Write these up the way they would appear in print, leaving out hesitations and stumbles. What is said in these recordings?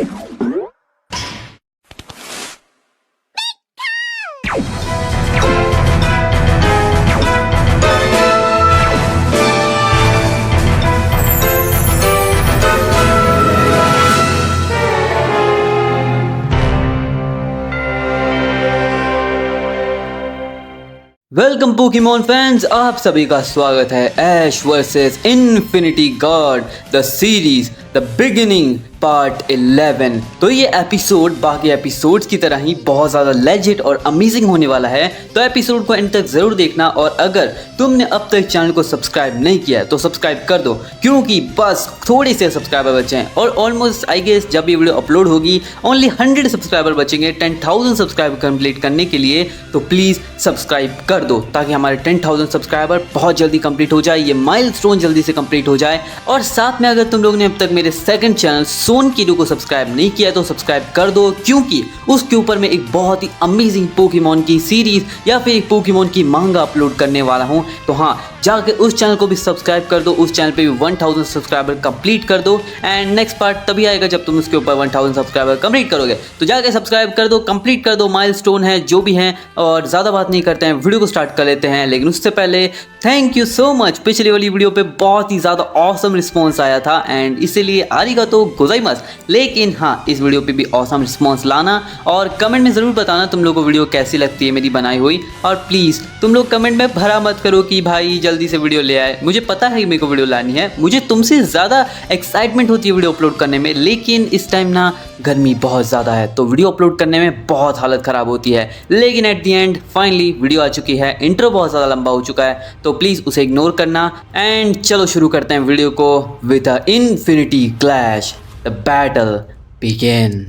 Welcome Pokemon fans, आप सभी का स्वागत है Ash versus Infinity God the series the beginning part 11। तो ये एपिसोड बाकी एपिसोड्स की तरह ही बहुत ज़्यादा लेजिट और अमेजिंग होने वाला है, तो एपिसोड को एंड तक ज़रूर देखना। और अगर तुमने अब तक चैनल को सब्सक्राइब नहीं किया है तो सब्सक्राइब कर दो, क्योंकि बस थोड़े से सब्सक्राइबर बचे हैं और ऑलमोस्ट आई गेस जब ये वीडियो अपलोड होगी ओनली 100 सब्सक्राइबर बचेंगे 10,000 सब्सक्राइबर कंप्लीट करने के लिए। तो प्लीज़ सब्सक्राइब कर दो ताकि हमारे 10,000 सब्सक्राइबर बहुत जल्दी कंप्लीट हो जाए, ये माइलस्टोन जल्दी से कंप्लीट हो जाए। और साथ में अगर तुम लोग ने अब तक मेरे सेकंड चैनल सोन कीडू को सब्सक्राइब नहीं किया तो सब्सक्राइब कर दो, क्योंकि उसके ऊपर मैं एक बहुत ही अमेजिंग पोकेमॉन की सीरीज या फिर एक पोकेमॉन की मांगा अपलोड करने वाला हूं। तो हाँ, जाकर उस चैनल को भी सब्सक्राइब कर दो, उस चैनल पे भी 1000 सब्सक्राइबर कंप्लीट कर दो। एंड नेक्स्ट पार्ट तभी आएगा जब तुम उसके ऊपर 1000 सब्सक्राइबर कंप्लीट करोगे। तो जाकर सब्सक्राइब कर दो, कंप्लीट कर दो, माइलस्टोन है जो भी है। और ज़्यादा बात नहीं करते हैं, वीडियो को स्टार्ट कर लेते हैं। लेकिन उससे पहले थैंक यू सो मच, पिछली वाली वीडियो पे बहुत ही ज़्यादा ऑसम रिस्पॉन्स आया था एंड इसीलिए आरिगातो गोजाइमास। लेकिन हाँ, इस वीडियो पे भी ऑसम रिस्पॉन्स लाना और कमेंट में ज़रूर बताना तुम लोगों को वीडियो कैसी लगती है मेरी बनाई हुई। और प्लीज़ तुम लोग कमेंट में भरा मत करो कि भाई जल्दी से वीडियो ले आए। मुझे पता है कि मेरे को वीडियो लानी है, मुझे तुमसे ज़्यादा एक्साइटमेंट होती है वीडियो अपलोड करने में, लेकिन इस टाइम ना गर्मी बहुत ज़्यादा है तो वीडियो अपलोड करने में बहुत हालत ख़राब होती है। लेकिन at the end finally video आ चुकी है, इंट्रो बहुत ज़्यादा लंबा हो चुका है तो प्लीज़ उसे इग्नोर करना। एंड चलो शुरू करते हैं वीडियो को with the infinity clash, the battle begin.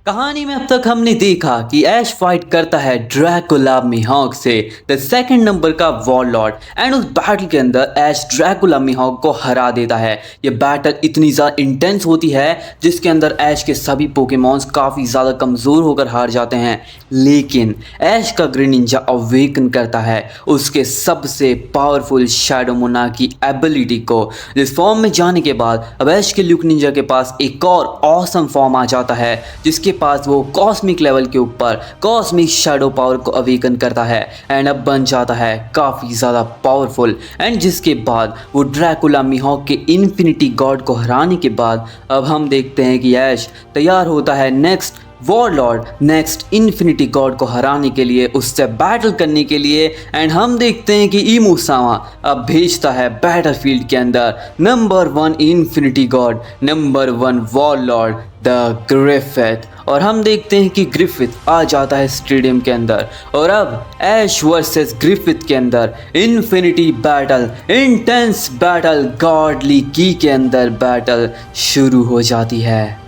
कहानी में अब तक हमने देखा कि ऐश फाइट करता है ड्रैकुला मिहॉक से, द सेकंड नंबर का वॉरलॉर्ड। एंड उस बैटल के अंदर ऐश ड्रैकुला मिहॉक को हरा देता है। ये बैटल इतनी ज़्यादा इंटेंस होती है जिसके अंदर ऐश के सभी पोकेमॉन्स काफ़ी ज़्यादा कमज़ोर होकर हार जाते हैं। लेकिन ऐश का ग्रीनिंजा अवेकन करता है उसके सबसे पावरफुल शैडो मोनार्क की एबिलिटी को, जिस फॉर्म में जाने के बाद अब ऐश के ल्यूक निंजा के पास एक और ऑसम फॉर्म आ जाता है जिसके पास वो कॉस्मिक लेवल के ऊपर कॉस्मिक शैडो पावर को अवेकन करता है एंड अब बन जाता है काफ़ी ज़्यादा पावरफुल। एंड जिसके बाद वो ड्रैकुला मिहॉक के इन्फिनिटी गॉड को हराने के बाद अब हम देखते हैं कि ऐश तैयार होता है next warlord, next infinity God को हराने के लिए, उससे बैटल करने के लिए। एंड हम देखते हैं कि इमुसावा अब भेजता है बैटलफील्ड के अंदर number 1 infinity God, number 1 warlord the Griffith. और हम देखते हैं कि ग्रिफिथ आ जाता है स्टेडियम के अंदर और अब ऐश वर्सेस ग्रिफिथ के अंदर infinity battle, intense battle, godly की के अंदर बैटल शुरू हो जाती है।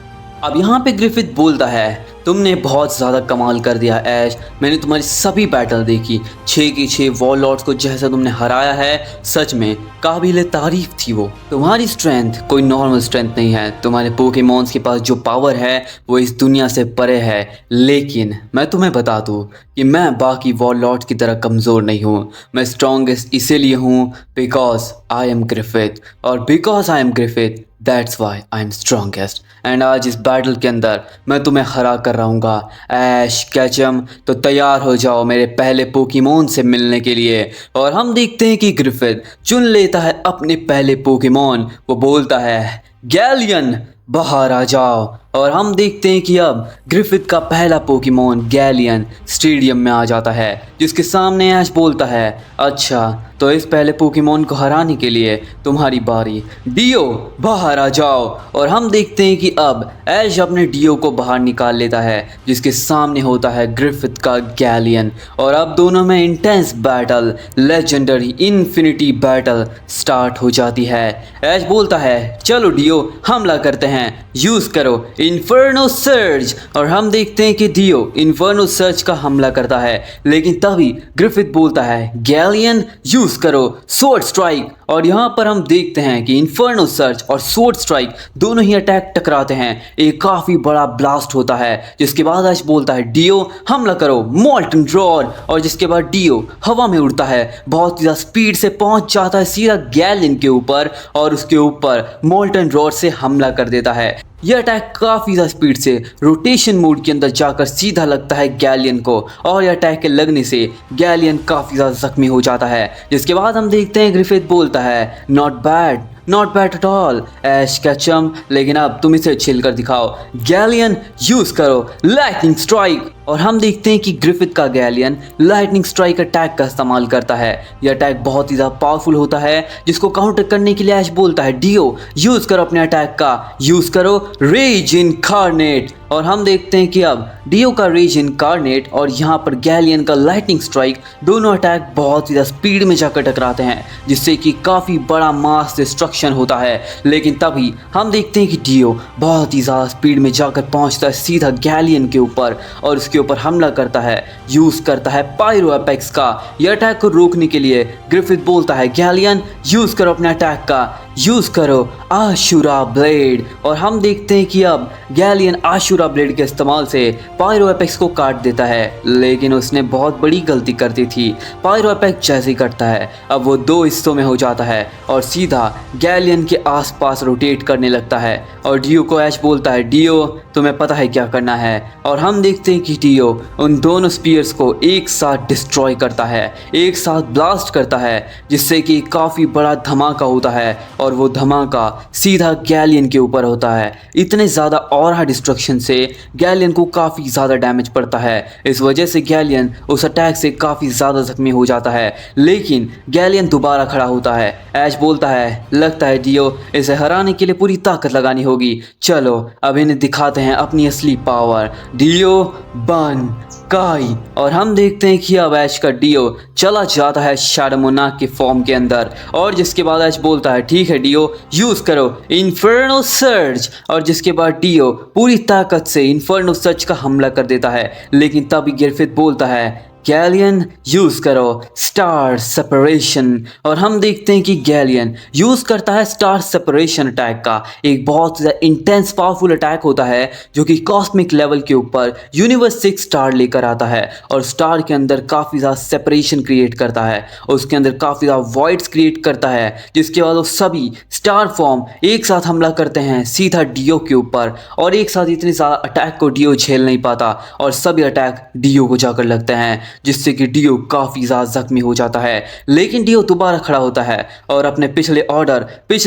अब यहाँ पे ग्रिफिथ बोलता है, तुमने बहुत ज़्यादा कमाल कर दिया ऐश, मैंने तुम्हारी सभी बैटल देखी, 6 की 6 वॉरलॉर्ड्स को जैसा तुमने हराया है, सच में काबिल तारीफ थी वो। तुम्हारी स्ट्रेंथ कोई नॉर्मल स्ट्रेंथ नहीं है, तुम्हारे पोकेमॉन्स के पास जो पावर है वो इस दुनिया से परे है। लेकिन मैं तुम्हें बता दूँ कि मैं बाकी वॉरलॉर्ड्स की तरह कमज़ोर नहीं हूँ, मैं स्ट्रॉन्गेस्ट इसीलिए हूँ बिकॉज आई एम ग्रिफिथ, और because I am Griffith that's why I am strongest. And आज इस बैटल के अंदर मैं तुम्हें हरा कर रहूँगा। ऐश कैचम, तो तैयार हो जाओ मेरे पहले पोकेमॉन से मिलने के लिए। और हम देखते हैं कि ग्रिफिथ चुन लेता है अपने पहले पोकेमॉन, वो बोलता है गैलियन बाहर आ जाओ। और हम देखते हैं कि अब ग्रिफिथ का पहला पोकेमॉन गैलियन स्टेडियम में आ जाता है, जिसके सामने ऐश बोलता है, अच्छा तो इस पहले पोकेमॉन को हराने के लिए तुम्हारी बारी, डियो बाहर आ जाओ। और हम देखते हैं कि अब ऐश अपने डियो को बाहर निकाल लेता है, जिसके सामने होता है ग्रिफिथ का गैलियन। और अब दोनों में intense battle, legendary infinity battle start हो जाती है। ऐश बोलता है, चलो डियो हमला करते हैं, यूज़ करो इन्फर्नो सर्ज। और हम देखते हैं कि डियो इन्फर्नो सर्ज का हमला करता है, लेकिन तभी ग्रिफिथ बोलता है, गैलियन यूज़ करो स्वॉर्ड स्ट्राइक। और यहाँ पर हम देखते हैं कि इन्फर्नो सर्ज और स्वॉर्ड स्ट्राइक दोनों ही अटैक टकराते हैं, एक काफ़ी बड़ा ब्लास्ट होता है, जिसके बाद ऐश बोलता है, डियो हमला करो मोल्टन रॉड। और जिसके बाद डियो हवा में उड़ता है, बहुत ज़्यादा स्पीड से पहुँच जाता है सीधा गैलियन के ऊपर और उसके ऊपर मोल्टन रॉड से हमला कर देता है। यह अटैक काफ़ी ज़्यादा स्पीड से रोटेशन मोड के अंदर जाकर सीधा लगता है गैलियन को, और यह अटैक के लगने से गैलियन काफ़ी ज़्यादा जख्मी हो जाता है। जिसके बाद हम देखते हैं ग्रिफिथ बोलता है नॉट बैड एट ऑल ऐश कैचम, लेकिन अब तुम इसे छिल कर दिखाओ। गैलियन यूज करो लाइटनिंग स्ट्राइक, और हम देखते हैं कि ग्रिफिथ का गैलियन लाइटनिंग स्ट्राइक अटैक का इस्तेमाल करता है। यह अटैक बहुत ही ज़्यादा पावरफुल होता है, जिसको काउंटर करने के लिए ऐश बोलता है डियो यूज करो अपने अटैक का, यूज करो रेज इनकार्नेट। और हम देखते हैं कि अब डियो का रेज इनकार्नेट और यहाँ पर गैलियन का लाइटनिंग स्ट्राइक दोनों अटैक बहुत ही ज़्यादा स्पीड में जाकर टकराते हैं, जिससे कि काफ़ी बड़ा मास डिस्ट्रक्शन होता है। लेकिन तभी हम देखते हैं कि डियो बहुत ही ज़्यादा स्पीड में जाकर पहुँचता है सीधा गैलियन के ऊपर और उसके ऊपर हमला करता है, यूज़ करता है पायरो एपेक्स का। यह अटैक को रोकने के लिए ग्रिफिथ बोलता है गैलियन यूज़ करो अपने अटैक का, यूज़ करो आशुरा ब्लेड। और हम देखते हैं कि अब गैलियन आशुरा ब्लेड के इस्तेमाल से पायरो एपेक्स को काट देता है, लेकिन उसने बहुत बड़ी गलती कर दी थी। पायरो एपेक्स जैसे ही कटता है अब वो दो हिस्सों में हो जाता है और सीधा गैलियन के आसपास रोटेट करने लगता है। और डियो को ऐश बोलता है डियो तुम्हें पता है क्या करना है, और हम देखते हैं कि डियो उन दोनों स्पीयर्स को एक साथ डिस्ट्रॉय करता है, एक साथ ब्लास्ट करता है, जिससे कि काफ़ी बड़ा धमाका होता है और वो धमाका सीधा गैलियन के ऊपर होता है। इतने ज़्यादा ऑरा डिस्ट्रक्शन से गैलियन को काफ़ी ज़्यादा डैमेज पड़ता है। इस वजह से गैलियन उस अटैक से काफ़ी ज़्यादा जख्मी हो जाता है, लेकिन गैलियन दोबारा खड़ा होता है। ऐश बोलता है लगता है डियो इसे हराने के लिए पूरी ताकत लगानी होगी, चलो अब इन्हें दिखाते हैं अपनी असली पावर। डियो बन काई, और हम देखते हैं कि अब ऐश का डियो चला जाता है शैडो मोनार्क के फॉर्म के अंदर, और जिसके बाद ऐश बोलता है ठीक है डियो यूज करो इन्फर्नो सर्ज, और जिसके बाद डियो पूरी ताकत से इन्फर्नो सर्ज का हमला कर देता है। लेकिन तभी ग्रिफिथ बोलता है गैलियन यूज़ करो स्टार सेपरेशन, और हम देखते हैं कि गैलियन यूज़ करता है स्टार सेपरेशन अटैक का। एक बहुत ज़्यादा इंटेंस पावरफुल अटैक होता है जो कि कॉस्मिक लेवल के ऊपर यूनिवर्स 6 स्टार लेकर आता है और स्टार के अंदर काफ़ी ज़्यादा सेपरेशन क्रिएट करता है, उसके अंदर काफ़ी ज़्यादा वॉइड्स क्रिएट करता है, जिसके बाद वो सभी स्टार फॉर्म एक साथ हमला करते हैं सीधा डियो के ऊपर, और एक साथ इतने ज़्यादा अटैक को डियो झेल नहीं पाता और सभी अटैक डियो को जाकर लगते हैं, जिससे कि डियो काफ़ी ज़्यादा जख्मी हो जाता है। लेकिन डियो दोबारा खड़ा होता है और अपने पिछले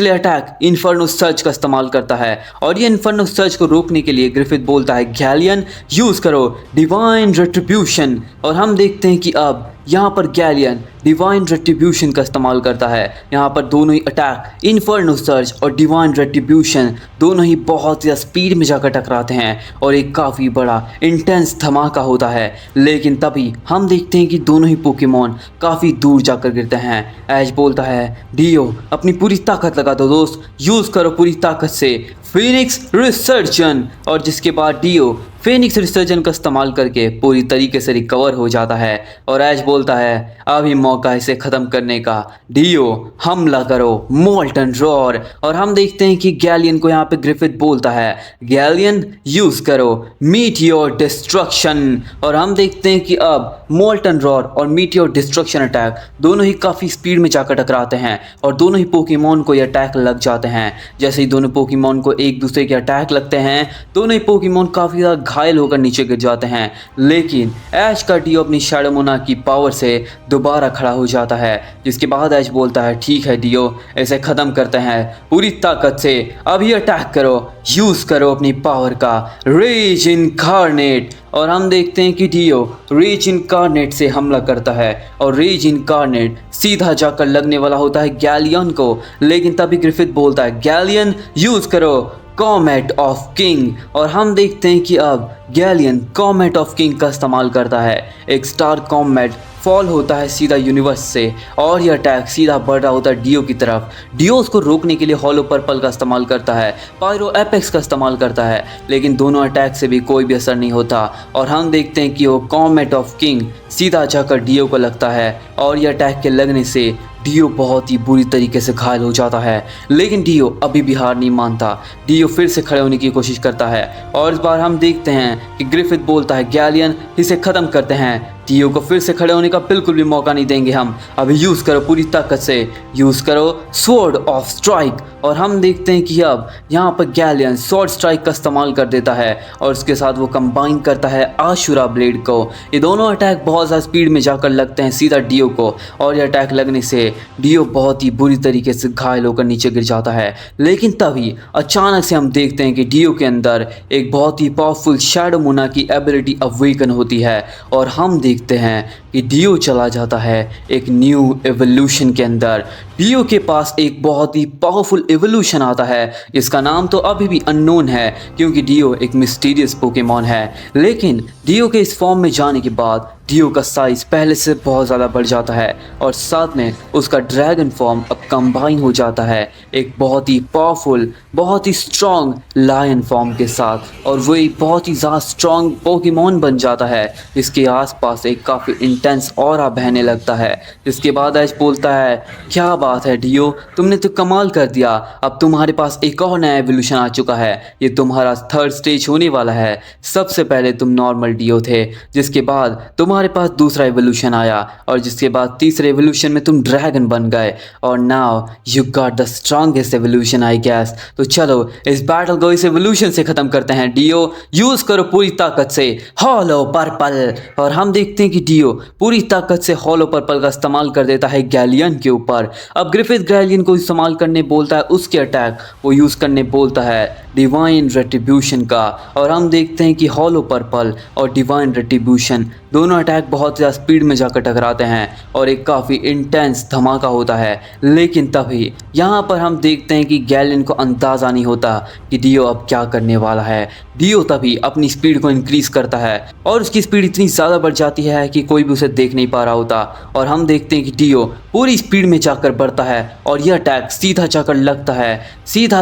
अटैक इन्फर्नो सर्ज का इस्तेमाल करता है, और ये इन्फर्नो सर्ज को रोकने के लिए ग्रिफिथ बोलता है गैलियन यूज़ करो डिवाइन रेट्रिब्यूशन, और हम देखते हैं कि अब यहाँ पर गैलियन डिवाइन रेट्रिब्यूशन का इस्तेमाल करता है। यहाँ पर दोनों ही अटैक इन्फर्नो सर्ज और डिवाइन रेट्रिब्यूशन दोनों ही बहुत ज़्यादा स्पीड में जाकर टकराते हैं और एक काफ़ी बड़ा इंटेंस धमाका होता है। लेकिन तभी हम देखते हैं कि दोनों ही पोकेमॉन काफ़ी दूर जाकर गिरते हैं। ऐश बोलता है डियो अपनी पूरी ताकत लगा दो दोस्त, यूज़ करो पूरी ताकत से फीनिक्स रिसर्जन, और जिसके बाद डियो फीनिक्स रिसर्जन का इस्तेमाल करके पूरी तरीके से रिकवर हो जाता है। और ऐश बोलता है अभी मौका इसे ख़त्म करने का, डियो हमला करो मोल्टन रॉर, और हम देखते हैं कि गैलियन को यहाँ पे ग्रिफिथ बोलता है गैलियन यूज़ करो मीटियोर डिस्ट्रक्शन, और हम देखते हैं कि अब मोल्टन रॉर और मीटियोर डिस्ट्रक्शन अटैक दोनों ही काफ़ी स्पीड में जाकर टकराते हैं और दोनों ही पोकेमॉन को ये अटैक लग जाते हैं। जैसे ही दोनों पोकेमॉन को एक दूसरे के अटैक लगते हैं दोनों ही पोकेमॉन काफ़ी ज़्यादा घायल होकर नीचे गिर जाते हैं, लेकिन ऐश का डियो अपनी शैडो मोनार्क की पावर से दोबारा खड़ा हो जाता है। जिसके बाद ऐश बोलता है ठीक है डियो इसे ख़त्म करते हैं पूरी ताकत से, अभी अटैक करो, यूज़ करो अपनी पावर का रेज इनकार्नेट, और हम देखते हैं कि डियो रेज इनकार्नेट से हमला करता है और रेज इनकार्नेट सीधा जाकर लगने वाला होता है गैलियन को। लेकिन तभी ग्रिफिथ बोलता है गैलियन यूज़ करो कॉमेट ऑफ किंग, और हम देखते हैं कि अब गैलियन कॉमेट ऑफ किंग का इस्तेमाल करता है। एक स्टार कॉमेट फॉल होता है सीधा यूनिवर्स से और यह अटैक सीधा बढ़ रहा होता है डियो की तरफ। डियो उसको रोकने के लिए हॉलो पर्पल का इस्तेमाल करता है, पायरो एपेक्स का इस्तेमाल करता है, लेकिन दोनों अटैक से भी कोई भी असर नहीं होता। और हम देखते हैं कि वो कॉमेट ऑफ किंग सीधा जाकर डियो को लगता है और यह अटैक के लगने से डियो बहुत ही बुरी तरीके से घायल हो जाता है। लेकिन डियो अभी भी हार नहीं मानता, डियो फिर से खड़े होने की कोशिश करता है और इस बार हम देखते हैं कि ग्रिफिथ बोलता है गैलियन इसे ख़त्म करते हैं, डियो को फिर से खड़े होने का बिल्कुल भी मौका नहीं देंगे हम, अभी यूज़ करो पूरी ताकत से, यूज़ करो स्वॉर्ड ऑफ स्ट्राइक, और हम देखते हैं कि अब यहाँ पर गैलियन स्वॉर्ड स्ट्राइक का इस्तेमाल कर देता है और उसके साथ वो कंबाइन करता है आशुरा ब्लेड को। ये दोनों अटैक बहुत ज़्यादा स्पीड में जाकर लगते हैं सीधा डियो को, और ये अटैक लगने से डियो बहुत ही बुरी तरीके से घायल होकर नीचे गिर जाता है। लेकिन तभी अचानक से हम देखते हैं कि डियो के अंदर एक बहुत ही पावरफुल शैडो मुना की एबिलिटी अवेकन होती है और हम देखते हैं कि डियो चला जाता है एक न्यू एवोल्यूशन के अंदर। डियो के पास एक बहुत ही पावरफुल एवोल्यूशन आता है जिसका नाम तो अभी भी अननोन है क्योंकि डियो एक मिस्टीरियस पोकेमॉन है। लेकिन डियो के इस फॉर्म में जाने के बाद डियो का साइज पहले से बहुत ज़्यादा बढ़ जाता है और साथ में उसका ड्रैगन फॉर्म अब कंबाइन हो जाता है एक बहुत ही पावरफुल, बहुत ही स्ट्रॉन्ग लायन फॉर्म के साथ, और वो एक बहुत ही ज़्यादा स्ट्रॉन्ग पोकेमॉन बन जाता है जिसके आसपास एक काफ़ी इंटेंस ऑरा बहने लगता है। जिसके बाद ऐश बोलता है, क्या बात है डियो, तुमने तो कमाल कर दिया, अब तुम्हारे पास एक और नया एवोल्यूशन आ चुका है, ये तुम्हारा थर्ड स्टेज होने वाला है। सबसे पहले तुम नॉर्मल डियो थे, जिसके बाद तुम्हारे पास दूसरा एवोल्यूशन आया और जिसके बाद तीसरे एवोल्यूशन में तुम ड्रैगन बन गए और now you got the strongest evolution I guess. तो चलो इस बैटल को इस एवोल्यूशन से खत्म करते हैं। डियो यूज करो पूरी ताकत से हॉलो पर्पल, और हम देखते हैं कि डियो पूरी ताकत से हॉलो पर्पल का इस्तेमाल कर देता है गैलियन के ऊपर। अब ग्रिफिथ गैलियन को इस्तेमाल करने बोलता है, उसके अटैक वो यूज करने बोलता है डिवाइन रेट्रिब्यूशन का, और हम देखते हैं कि हॉलो पर्पल और डिवाइन रेट्रिब्यूशन दोनों अटैक बहुत ज़्यादा स्पीड में जाकर टकराते हैं और एक काफ़ी इंटेंस धमाका होता है। लेकिन तभी यहाँ पर हम देखते हैं कि गैलियन को अंदाज़ा नहीं होता कि डियो अब क्या करने वाला है। डियो तभी अपनी स्पीड को इंक्रीज़ करता है और उसकी स्पीड इतनी ज़्यादा बढ़ जाती है कि कोई भी उसे देख नहीं पा रहा होता, और हम देखते हैं कि डियो पूरी स्पीड में जाकर बढ़ता है और यह अटैक सीधा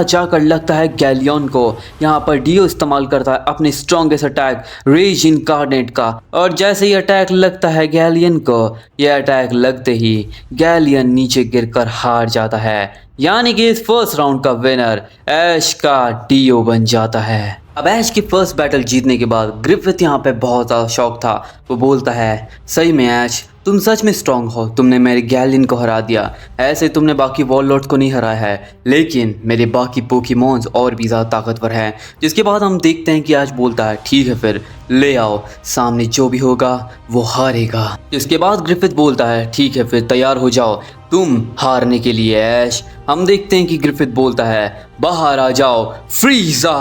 जाकर लगता है गैलियन को। यहाँ पर डियो इस्तेमाल करता है अपने स्ट्रॉन्गेस्ट अटैक रेज इनकार्नेट का, और जैसे ही अटैक लगता है गैलियन को, यह अटैक लगते ही गैलियन नीचे गिरकर हार जाता है, यानी कि इस फर्स्ट राउंड का विनर ऐश का डियो बन जाता है। अब ऐश की फर्स्ट बैटल जीतने के बाद ग्रिफिथ यहाँ पे बहुत ज़्यादा शौक था। वो बोलता है, सही में ऐश तुम सच में स्ट्रांग हो, तुमने मेरे गैलियन को हरा दिया। ऐसे तुमने बाकी वॉललॉर्ड को नहीं हराया है, लेकिन मेरे बाकी पोकेमॉन्स और भी ज़्यादा ताकतवर हैं। जिसके बाद हम देखते हैं कि ऐश बोलता है, ठीक है फिर ले आओ, सामने जो भी होगा वो हारेगा। इसके बाद ग्रिफिथ बोलता है, ठीक है फिर तैयार हो जाओ तुम हारने के लिए ऐश। हम देखते हैं कि ग्रिफिथ बोलता है, बाहर आ जाओ फ्रीज़ा,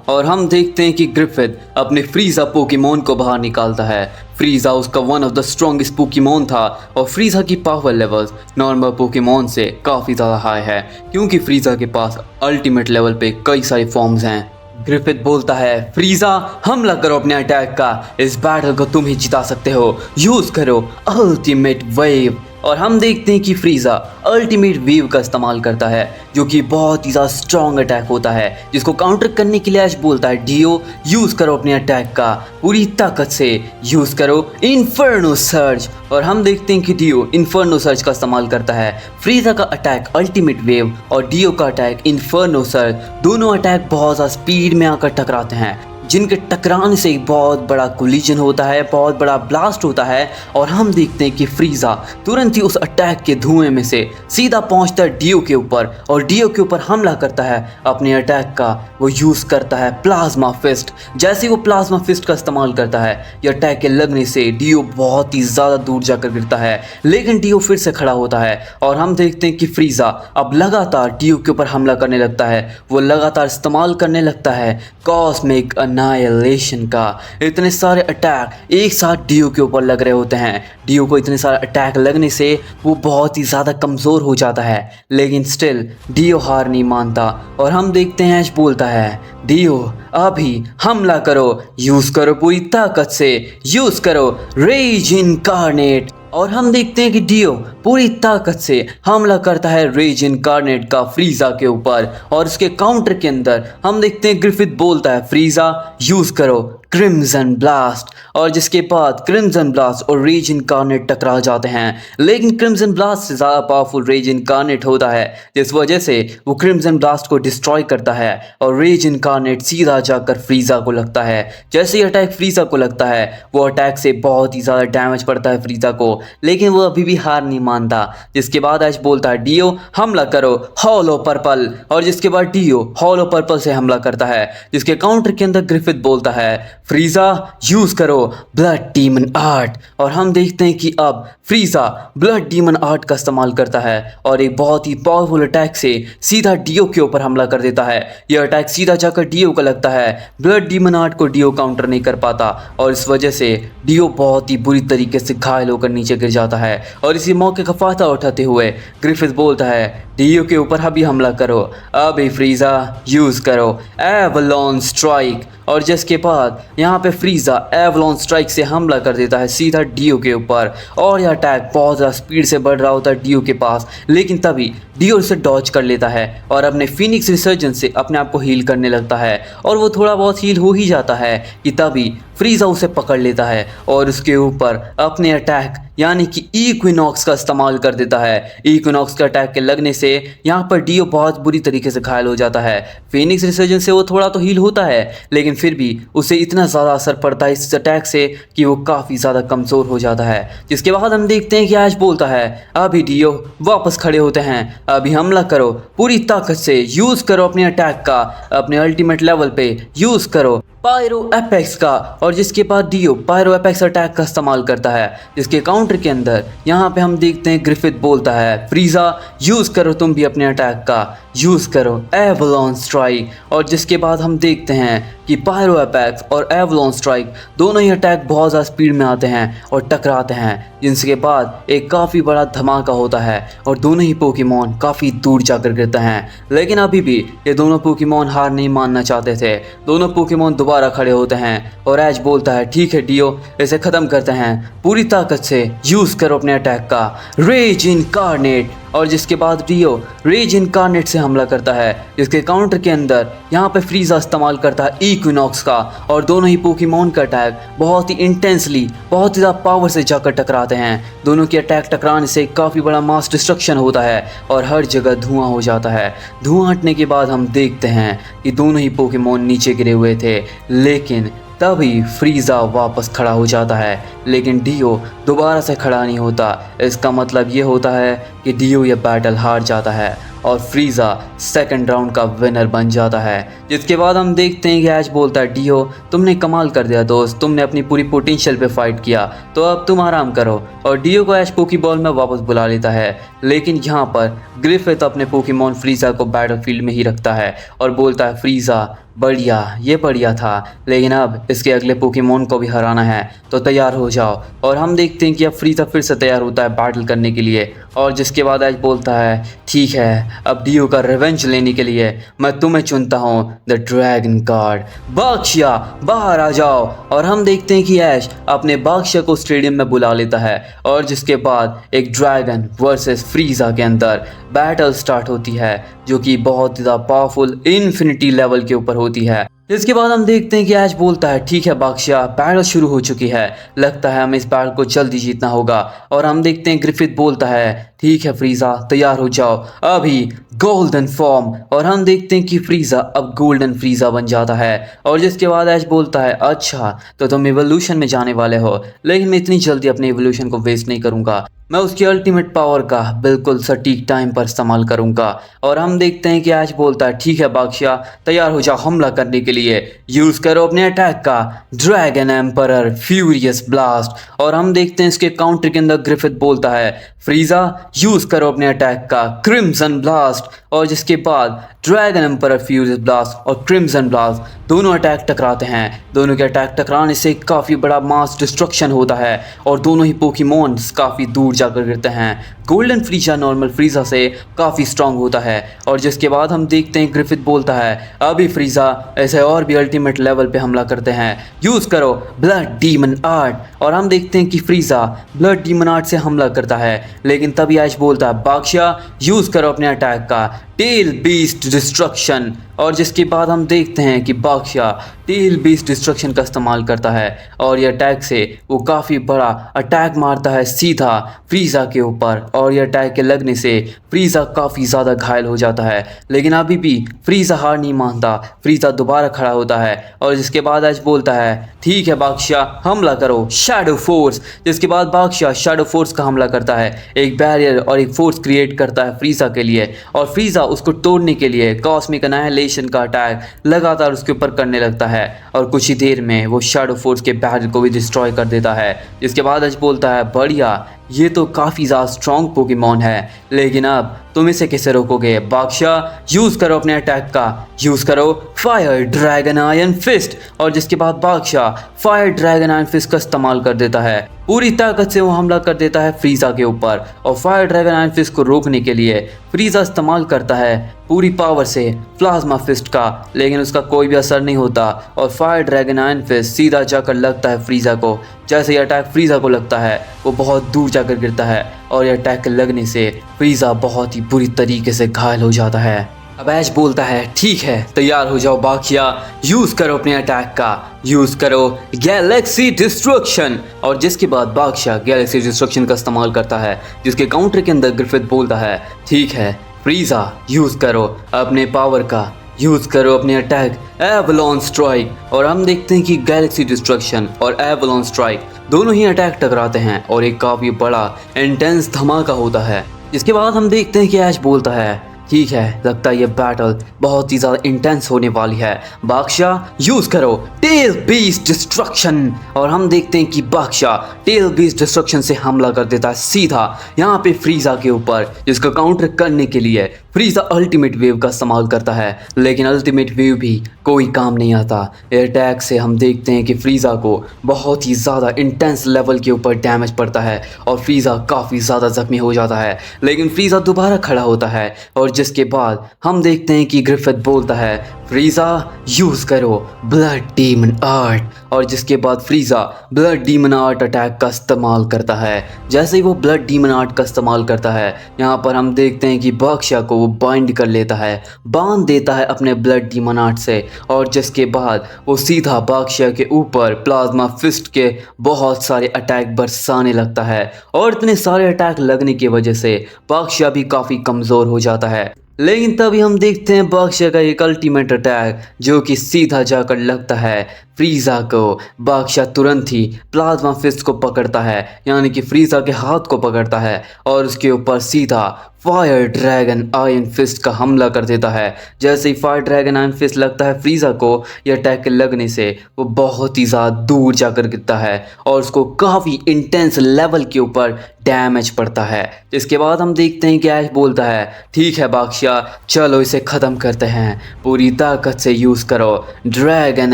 और हम देखते हैं कि ग्रिफिथ अपने फ्रीज़ा पोकेमॉन को बाहर निकालता है। फ्रीज़ा उसका one of the strongest Pokemon था और फ्रीज़ा की पावर लेवल्स नॉर्मल पोकेमॉन से काफ़ी ज़्यादा हाई है क्योंकि फ्रीज़ा के पास अल्टीमेट लेवल पे कई सारी फॉर्म्स हैं। ग्रिफिथ बोलता है, फ्रीज़ा हमला करो अपने अटैक का, इस बैटल को तुम ही जिता सकते हो, यूज़ करो अल्टीमेट वेव। और हम देखते हैं कि फ्रीज़ा अल्टीमेट वेव का इस्तेमाल करता है जो कि बहुत ही ज़्यादा स्ट्रॉन्ग अटैक होता है, जिसको काउंटर करने के लिए ऐश बोलता है, डियो यूज़ करो अपने अटैक का पूरी ताकत से, यूज़ करो इन्फर्नो सर्ज। और हम देखते हैं कि डियो इन्फर्नो सर्ज का इस्तेमाल करता है। फ्रीज़ा का अटैक अल्टीमेट वेव और डियो का अटैक इन्फर्नो सर्ज, दोनों अटैक बहुत ज़्यादा स्पीड में आकर टकराते हैं, जिनके टकराने से एक बहुत बड़ा कोलिजन होता है, बहुत बड़ा ब्लास्ट होता है। और हम देखते हैं कि फ्रीज़ा तुरंत ही उस अटैक के धुएं में से सीधा पहुंचता है डियो के ऊपर और डियो के ऊपर हमला करता है। अपने अटैक का वो यूज़ करता है प्लाज्मा फिस्ट। जैसे ही वो प्लाज्मा फिस्ट का इस्तेमाल करता है, ये अटैक के लगने से डियो बहुत ही ज़्यादा दूर जाकर गिरता है, लेकिन डियो फिर से खड़ा होता है और हम देखते हैं कि फ्रीज़ा अब लगातार डियो के ऊपर हमला करने लगता है। वो लगातार इस्तेमाल करने लगता है कॉस्मिक एनाइलेशन का। इतने सारे अटैक एक साथ डियो के ऊपर लग रहे होते हैं। डियो को इतने सारे अटैक लगने से वो बहुत ही ज़्यादा कमज़ोर हो जाता है, लेकिन स्टिल डियो हार नहीं मानता और हम देखते हैं ऐश बोलता है, डियो अभी हमला करो, यूज़ करो पूरी ताकत से, यूज़ करो रेज इनकार्नेट। और हम देखते हैं कि डियो पूरी ताकत से हमला करता है रेज इनकार्नेट का फ्रीज़ा के ऊपर और उसके काउंटर के अंदर हम देखते हैं ग्रिफिथ बोलता है, फ्रीज़ा यूज़ करो क्रिम्सन ब्लास्ट। और जिसके बाद क्रिम्सन ब्लास्ट और रेज इनकार्नेट टकरा जाते हैं, लेकिन क्रिम्सन ब्लास्ट से ज़्यादा पावरफुल रेज इनकार्नेट होता है, जिस वजह से वो क्रिम्सन ब्लास्ट को डिस्ट्रॉय करता है और रेज इनकार्नेट सीधा जाकर फ्रीज़ा को लगता है। जैसे ही अटैक फ्रीज़ा को लगता है, वो अटैक से बहुत ही ज़्यादा डैमेज पड़ता है फ्रीज़ा को, लेकिन वो अभी भी हार नहीं मानता। जिसके बाद ऐश बोलता है डियो हमला करो हॉलो पर्पल। और जिसके बाद डियो हॉलो पर्पल से हमला करता है, जिसके काउंटर के अंदर ग्रिफिथ बोलता है फ्रीज़ा यूज़ करो ब्लड डीमन आर्ट। और हम देखते हैं कि अब फ्रीज़ा ब्लड डीमन आर्ट का इस्तेमाल करता है और एक बहुत ही पावरफुल अटैक से सीधा डियो के ऊपर हमला कर देता है। यह अटैक सीधा जाकर डियो को लगता है। ब्लड डीमन आर्ट को डियो काउंटर नहीं कर पाता और इस वजह से डियो बहुत ही बुरी तरीके से घायल होकर नीचे गिर जाता है। और इसी मौके का फायदा उठाते हुए ग्रिफिथ बोलता है डियो के ऊपर अभी हमला करो, अभी फ्रीज़ा यूज़ करो एवलॉन स्ट्राइक। और जिसके बाद यहाँ पे फ्रीज़ा एवलॉन स्ट्राइक से हमला कर देता है सीधा डियो के ऊपर। और यह अटैक बहुत ज़्यादा स्पीड से बढ़ रहा होता है डियो के पास, लेकिन तभी डियो उसे डॉज कर लेता है और अपने फिनिक्स रिसर्जेंस से अपने आप को हील करने लगता है। और वो थोड़ा बहुत हील हो ही जाता है कि तभी फ्रीज़ा उसे पकड़ लेता है और उसके ऊपर अपने अटैक यानी कि इक्विनॉक्स का इस्तेमाल कर देता है। इक्विनॉक्स के अटैक के लगने से यहाँ पर डियो बहुत बुरी तरीके से घायल हो जाता है। फिनिक्स रिसर्जेंस से वो थोड़ा तो हील होता है, लेकिन फिर भी उसे इतना ज़्यादा असर पड़ता है इस अटैक से कि वो काफ़ी ज़्यादा कमज़ोर हो जाता है। जिसके बाद हम देखते हैं कि ऐश बोलता है अभी डियो वापस खड़े होते हैं, अभी हमला करो पूरी ताकत से, यूज़ करो अपने अटैक का, अपने अल्टीमेट लेवल पे यूज़ करो पायरो एपेक्स का। और जिसके बाद डियो पायरो एपेक्स अटैक का इस्तेमाल करता है, जिसके काउंटर के अंदर यहाँ पे हम देखते हैं ग्रिफिथ बोलता है फ्रीज़ा यूज़ करो तुम भी अपने अटैक का, यूज़ करो एवलॉन स्ट्राइक। और जिसके बाद हम देखते हैं कि पायरो एपेक्स और एवलॉन स्ट्राइक दोनों ही अटैक बहुत ज़्यादा स्पीड में आते हैं और टकराते हैं, जिसके बाद एक काफ़ी बड़ा धमाका होता है और दोनों ही पोकेमॉन काफ़ी दूर जाकर गिरते हैं। लेकिन अभी भी ये दोनों पोकेमॉन हार नहीं मानना चाहते थे। दोनों पोकेमॉन दोबारा खड़े होते हैं और ऐश बोलता है ठीक है डियो इसे ख़त्म करते हैं, पूरी ताकत से यूज़ करो अपने अटैक का रेज इनकार्नेट। और जिसके बाद डियो रेज इनकार्नेट से हमला करता है, जिसके काउंटर के अंदर यहाँ पे फ्रीज़ा इस्तेमाल करता है इक्विनॉक्स का और दोनों ही पोकेमॉन का अटैक बहुत ही इंटेंसली बहुत ही ज़्यादा पावर से जाकर टकराते हैं। दोनों के अटैक टकराने से काफ़ी बड़ा मास डिस्ट्रक्शन होता है और हर जगह धुआं हो जाता है। धुआं हटने के बाद हम देखते हैं कि दोनों ही पोकेमॉन नीचे गिरे हुए थे, लेकिन तभी फ्रीज़ा वापस खड़ा हो जाता है, लेकिन डियो दोबारा से खड़ा नहीं होता। इसका मतलब ये होता है कि डियो ये बैटल हार जाता है और फ्रीज़ा सेकंड राउंड का विनर बन जाता है। जिसके बाद हम देखते हैं कि ऐश बोलता है डियो तुमने कमाल कर दिया दोस्त, तुमने अपनी पूरी पोटेंशियल पे फाइट किया, तो अब तुम आराम करो। और डियो को ऐश पोकीबॉल में वापस बुला लेता है, लेकिन यहाँ पर ग्रिफिथ अपने पोकेमॉन फ्रीज़ा को बैटलफील्ड में ही रखता है और बोलता है फ्रीज़ा बढ़िया, ये बढ़िया था, लेकिन अब इसके अगले पोकेमॉन को भी हराना है, तो तैयार हो जाओ। और हम देखते हैं कि अब फ्रीज़ा फिर से तैयार होता है बैटल करने के लिए। और जिसके बाद ऐश बोलता है ठीक है अब डियो का रिवेंज लेने के लिए मैं तुम्हें चुनता हूँ द ड्रैगन कार्ड, बादशाह बाहर आ जाओ। और हम देखते हैं कि ऐश अपने बादशाह को स्टेडियम में बुला लेता है और जिसके बाद एक ड्रैगन वर्सेस फ्रीज़ा के अंदर बैटल स्टार्ट होती है, जो कि बहुत ज़्यादा पावरफुल इन्फिनिटी लेवल के ऊपर होती है। इसके बाद हम देखते हैं कि ऐश बोलता है ठीक है बादशाह बैटल शुरू हो चुकी है, लगता है हमें इस बैटल को जल्दी जीतना होगा। और हम देखते हैं ग्रिफिथ बोलता है ठीक है फ्रीज़ा तैयार हो जाओ, अभी गोल्डन फॉर्म। और हम देखते हैं कि फ्रीज़ा अब गोल्डन फ्रीज़ा बन जाता है। और जिसके बाद ऐश बोलता है अच्छा तो तुम इवोल्यूशन में जाने वाले हो, लेकिन मैं इतनी जल्दी अपने इवोल्यूशन को वेस्ट नहीं करूँगा, मैं उसकी अल्टीमेट पावर का बिल्कुल सटीक टाइम पर इस्तेमाल करूंगा। और हम देखते हैं कि ऐश बोलता है ठीक है बादशाह तैयार हो जाओ हमला करने के लिए, यूज़ करो अपने अटैक का ड्रैगन एम्परर फ्यूरियस ब्लास्ट। और हम देखते हैं इसके काउंटर के अंदर ग्रिफिथ बोलता है फ्रीज़ा यूज़ करो अपने अटैक का क्रिम्सन ब्लास्ट। और जिसके बाद ड्रैगन एम्परर फ्यूरियस ब्लास्ट और क्रिम्सन ब्लास्ट दोनों अटैक टकराते हैं। दोनों के अटैक टकराने से काफ़ी बड़ा मास डिस्ट्रक्शन होता है और दोनों ही पोकेमॉन्स काफ़ी दूर जाकर गिरते हैं। गोल्डन फ्रीज़ा नॉर्मल फ्रीज़ा से काफ़ी स्ट्रांग होता है। और जिसके बाद हम देखते हैं ग्रिफिथ बोलता है अभी फ्रीज़ा ऐसे और भी अल्टीमेट लेवल पे हमला करते हैं, यूज़ करो ब्लड डीमन आर्ट। और हम देखते हैं कि फ्रीज़ा ब्लड डीमन आर्ट से हमला करता है, लेकिन तभी ऐश बोलता है बादशाह यूज़ करो अपने अटैक का टेल बीस्ट डिस्ट्रक्शन। और जिसके बाद हम देखते हैं कि बादशाह टेल बेस्ड डिस्ट्रक्शन का इस्तेमाल करता है और ये अटैक से वो काफ़ी बड़ा अटैक मारता है सीधा फ्रीज़ा के ऊपर और ये अटैक के लगने से फ्रीज़ा काफ़ी ज़्यादा घायल हो जाता है। लेकिन अभी भी फ्रीज़ा हार नहीं मानता, फ्रीज़ा दोबारा खड़ा होता है और जिसके बाद एज बोलता है ठीक है बादशाह हमला करो शैडो फोर्स। जिसके बाद बादशाह शैडो फोर्स का हमला करता है, एक बैरियर और एक फोर्स क्रिएट करता है फ्रीज़ा के लिए और फ्रीज़ा उसको तोड़ने के लिए कॉस्मिक एनाहिलेशन का अटैक लगातार उसके ऊपर करने लगता है और कुछ ही देर में वो शैडो फोर्स के बैरियर को भी डिस्ट्रॉय कर देता है। जिसके बाद एज बोलता है बढ़िया, ये तो काफ़ी ज़्यादा स्ट्रॉन्ग पोकेमॉन है, लेकिन अब तुम इसे कैसे रोकोगे बादशाह? यूज़ करो अपने अटैक का, यूज़ करो फायर ड्रैगन आयरन फिस्ट। और जिसके बाद बादशाह फायर ड्रैगन आयरन फिस्ट का इस्तेमाल कर देता है, पूरी ताकत से वो हमला कर देता है फ्रीज़ा के ऊपर और फायर ड्रैगन आयरन फिस्ट को रोकने के लिए फ्रीज़ा इस्तेमाल करता है पूरी पावर से प्लाज्मा फिस्ट का, लेकिन उसका कोई भी असर नहीं होता और फायर ड्रैगन आयरन फिस्ट सीधा जाकर लगता है फ्रीज़ा को। जैसे ही अटैक फ्रीज़ा को लगता है वो बहुत दूर जाकर गिरता है और यह अटैक लगने से फ्रीज़ा बहुत ही बुरी तरीके से घायल हो जाता है। अब ऐश बोलता है ठीक है तैयार हो जाओ बादशाह, यूज़ करो अपने अटैक का, यूज़ करो गैलेक्सी डिस्ट्रक्शन। और जिसके बाद बादशाह गैलेक्सी डिस्ट्रक्शन का इस्तेमाल करता है, जिसके काउंटर के अंदर ग्रिफिथ बोलता है ठीक है फ्रीज़ा यूज़ करो अपने पावर का, यूज़ करो अपने अटैक एवलॉन स्ट्राइक। और हम देखते हैं कि गैलेक्सी डिस्ट्रक्शन और एवलॉन स्ट्राइक दोनों ही अटैक टकराते हैं और एक काफ़ी बड़ा इंटेंस धमाका होता है। इसके बाद हम देखते हैं कि ऐश बोलता है ठीक है लगता है ये बैटल बहुत ही ज़्यादा इंटेंस होने वाली है, बादशाह यूज़ करो टेल बीस्ट डिस्ट्रक्शन। और हम देखते हैं कि बादशाह टेल बीस्ट डिस्ट्रक्शन से हमला कर देता है सीधा यहाँ पे फ्रीज़ा के ऊपर, जिसका काउंटर करने के लिए फ्रीज़ा अल्टीमेट वेव का इस्तेमाल करता है, लेकिन अल्टीमेट वेव भी कोई काम नहीं आता। एयर अटैक से हम देखते हैं कि फ्रीज़ा को बहुत ही ज़्यादा इंटेंस लेवल के ऊपर डैमेज पड़ता है और फ्रीज़ा काफ़ी ज़्यादा ज़ख्मी हो जाता है, लेकिन फ्रीज़ा दोबारा खड़ा होता है और जिसके बाद हम देखते हैं कि ग्रिफिथ बोलता है फ्रीज़ा यूज़ करो ब्लड डीमन आर्ट। और जिसके बाद फ्रीज़ा ब्लड डीमन आर्ट अटैक का इस्तेमाल करता है। जैसे ही वो ब्लड डीमन आर्ट का इस्तेमाल करता है, यहाँ पर हम देखते हैं कि बादशाह को वो बाइंड कर लेता है, बांध देता है अपने ब्लड डीमन आर्ट से और जिसके बाद वो सीधा बादशाह के ऊपर प्लाज्मा फिस्ट के बहुत सारे अटैक बरसाने लगता है और इतने सारे अटैक लगने की वजह से बादशाह भी काफ़ी कमज़ोर हो जाता है। लेकिन तभी हम देखते हैं बादशाह का एक अल्टीमेट अटैक जो कि सीधा जाकर लगता है फ्रीज़ा को। बादशाह तुरंत ही प्लाज्मा फिस्ट को पकड़ता है, यानी कि फ्रीज़ा के हाथ को पकड़ता है और उसके ऊपर सीधा फायर ड्रैगन आयरन फिस्ट का हमला कर देता है। जैसे ही फायर ड्रैगन आयरन फिस्ट लगता है फ्रीज़ा को, यह अटैक लगने से वो बहुत ही ज़्यादा दूर जाकर गिरता है और उसको काफ़ी इंटेंस लेवल के ऊपर डैमेज पड़ता है। इसके बाद हम देखते हैं कि ऐश बोलता है ठीक है बादशाह चलो इसे ख़त्म करते हैं, पूरी ताकत से यूज़ करो ड्रैगन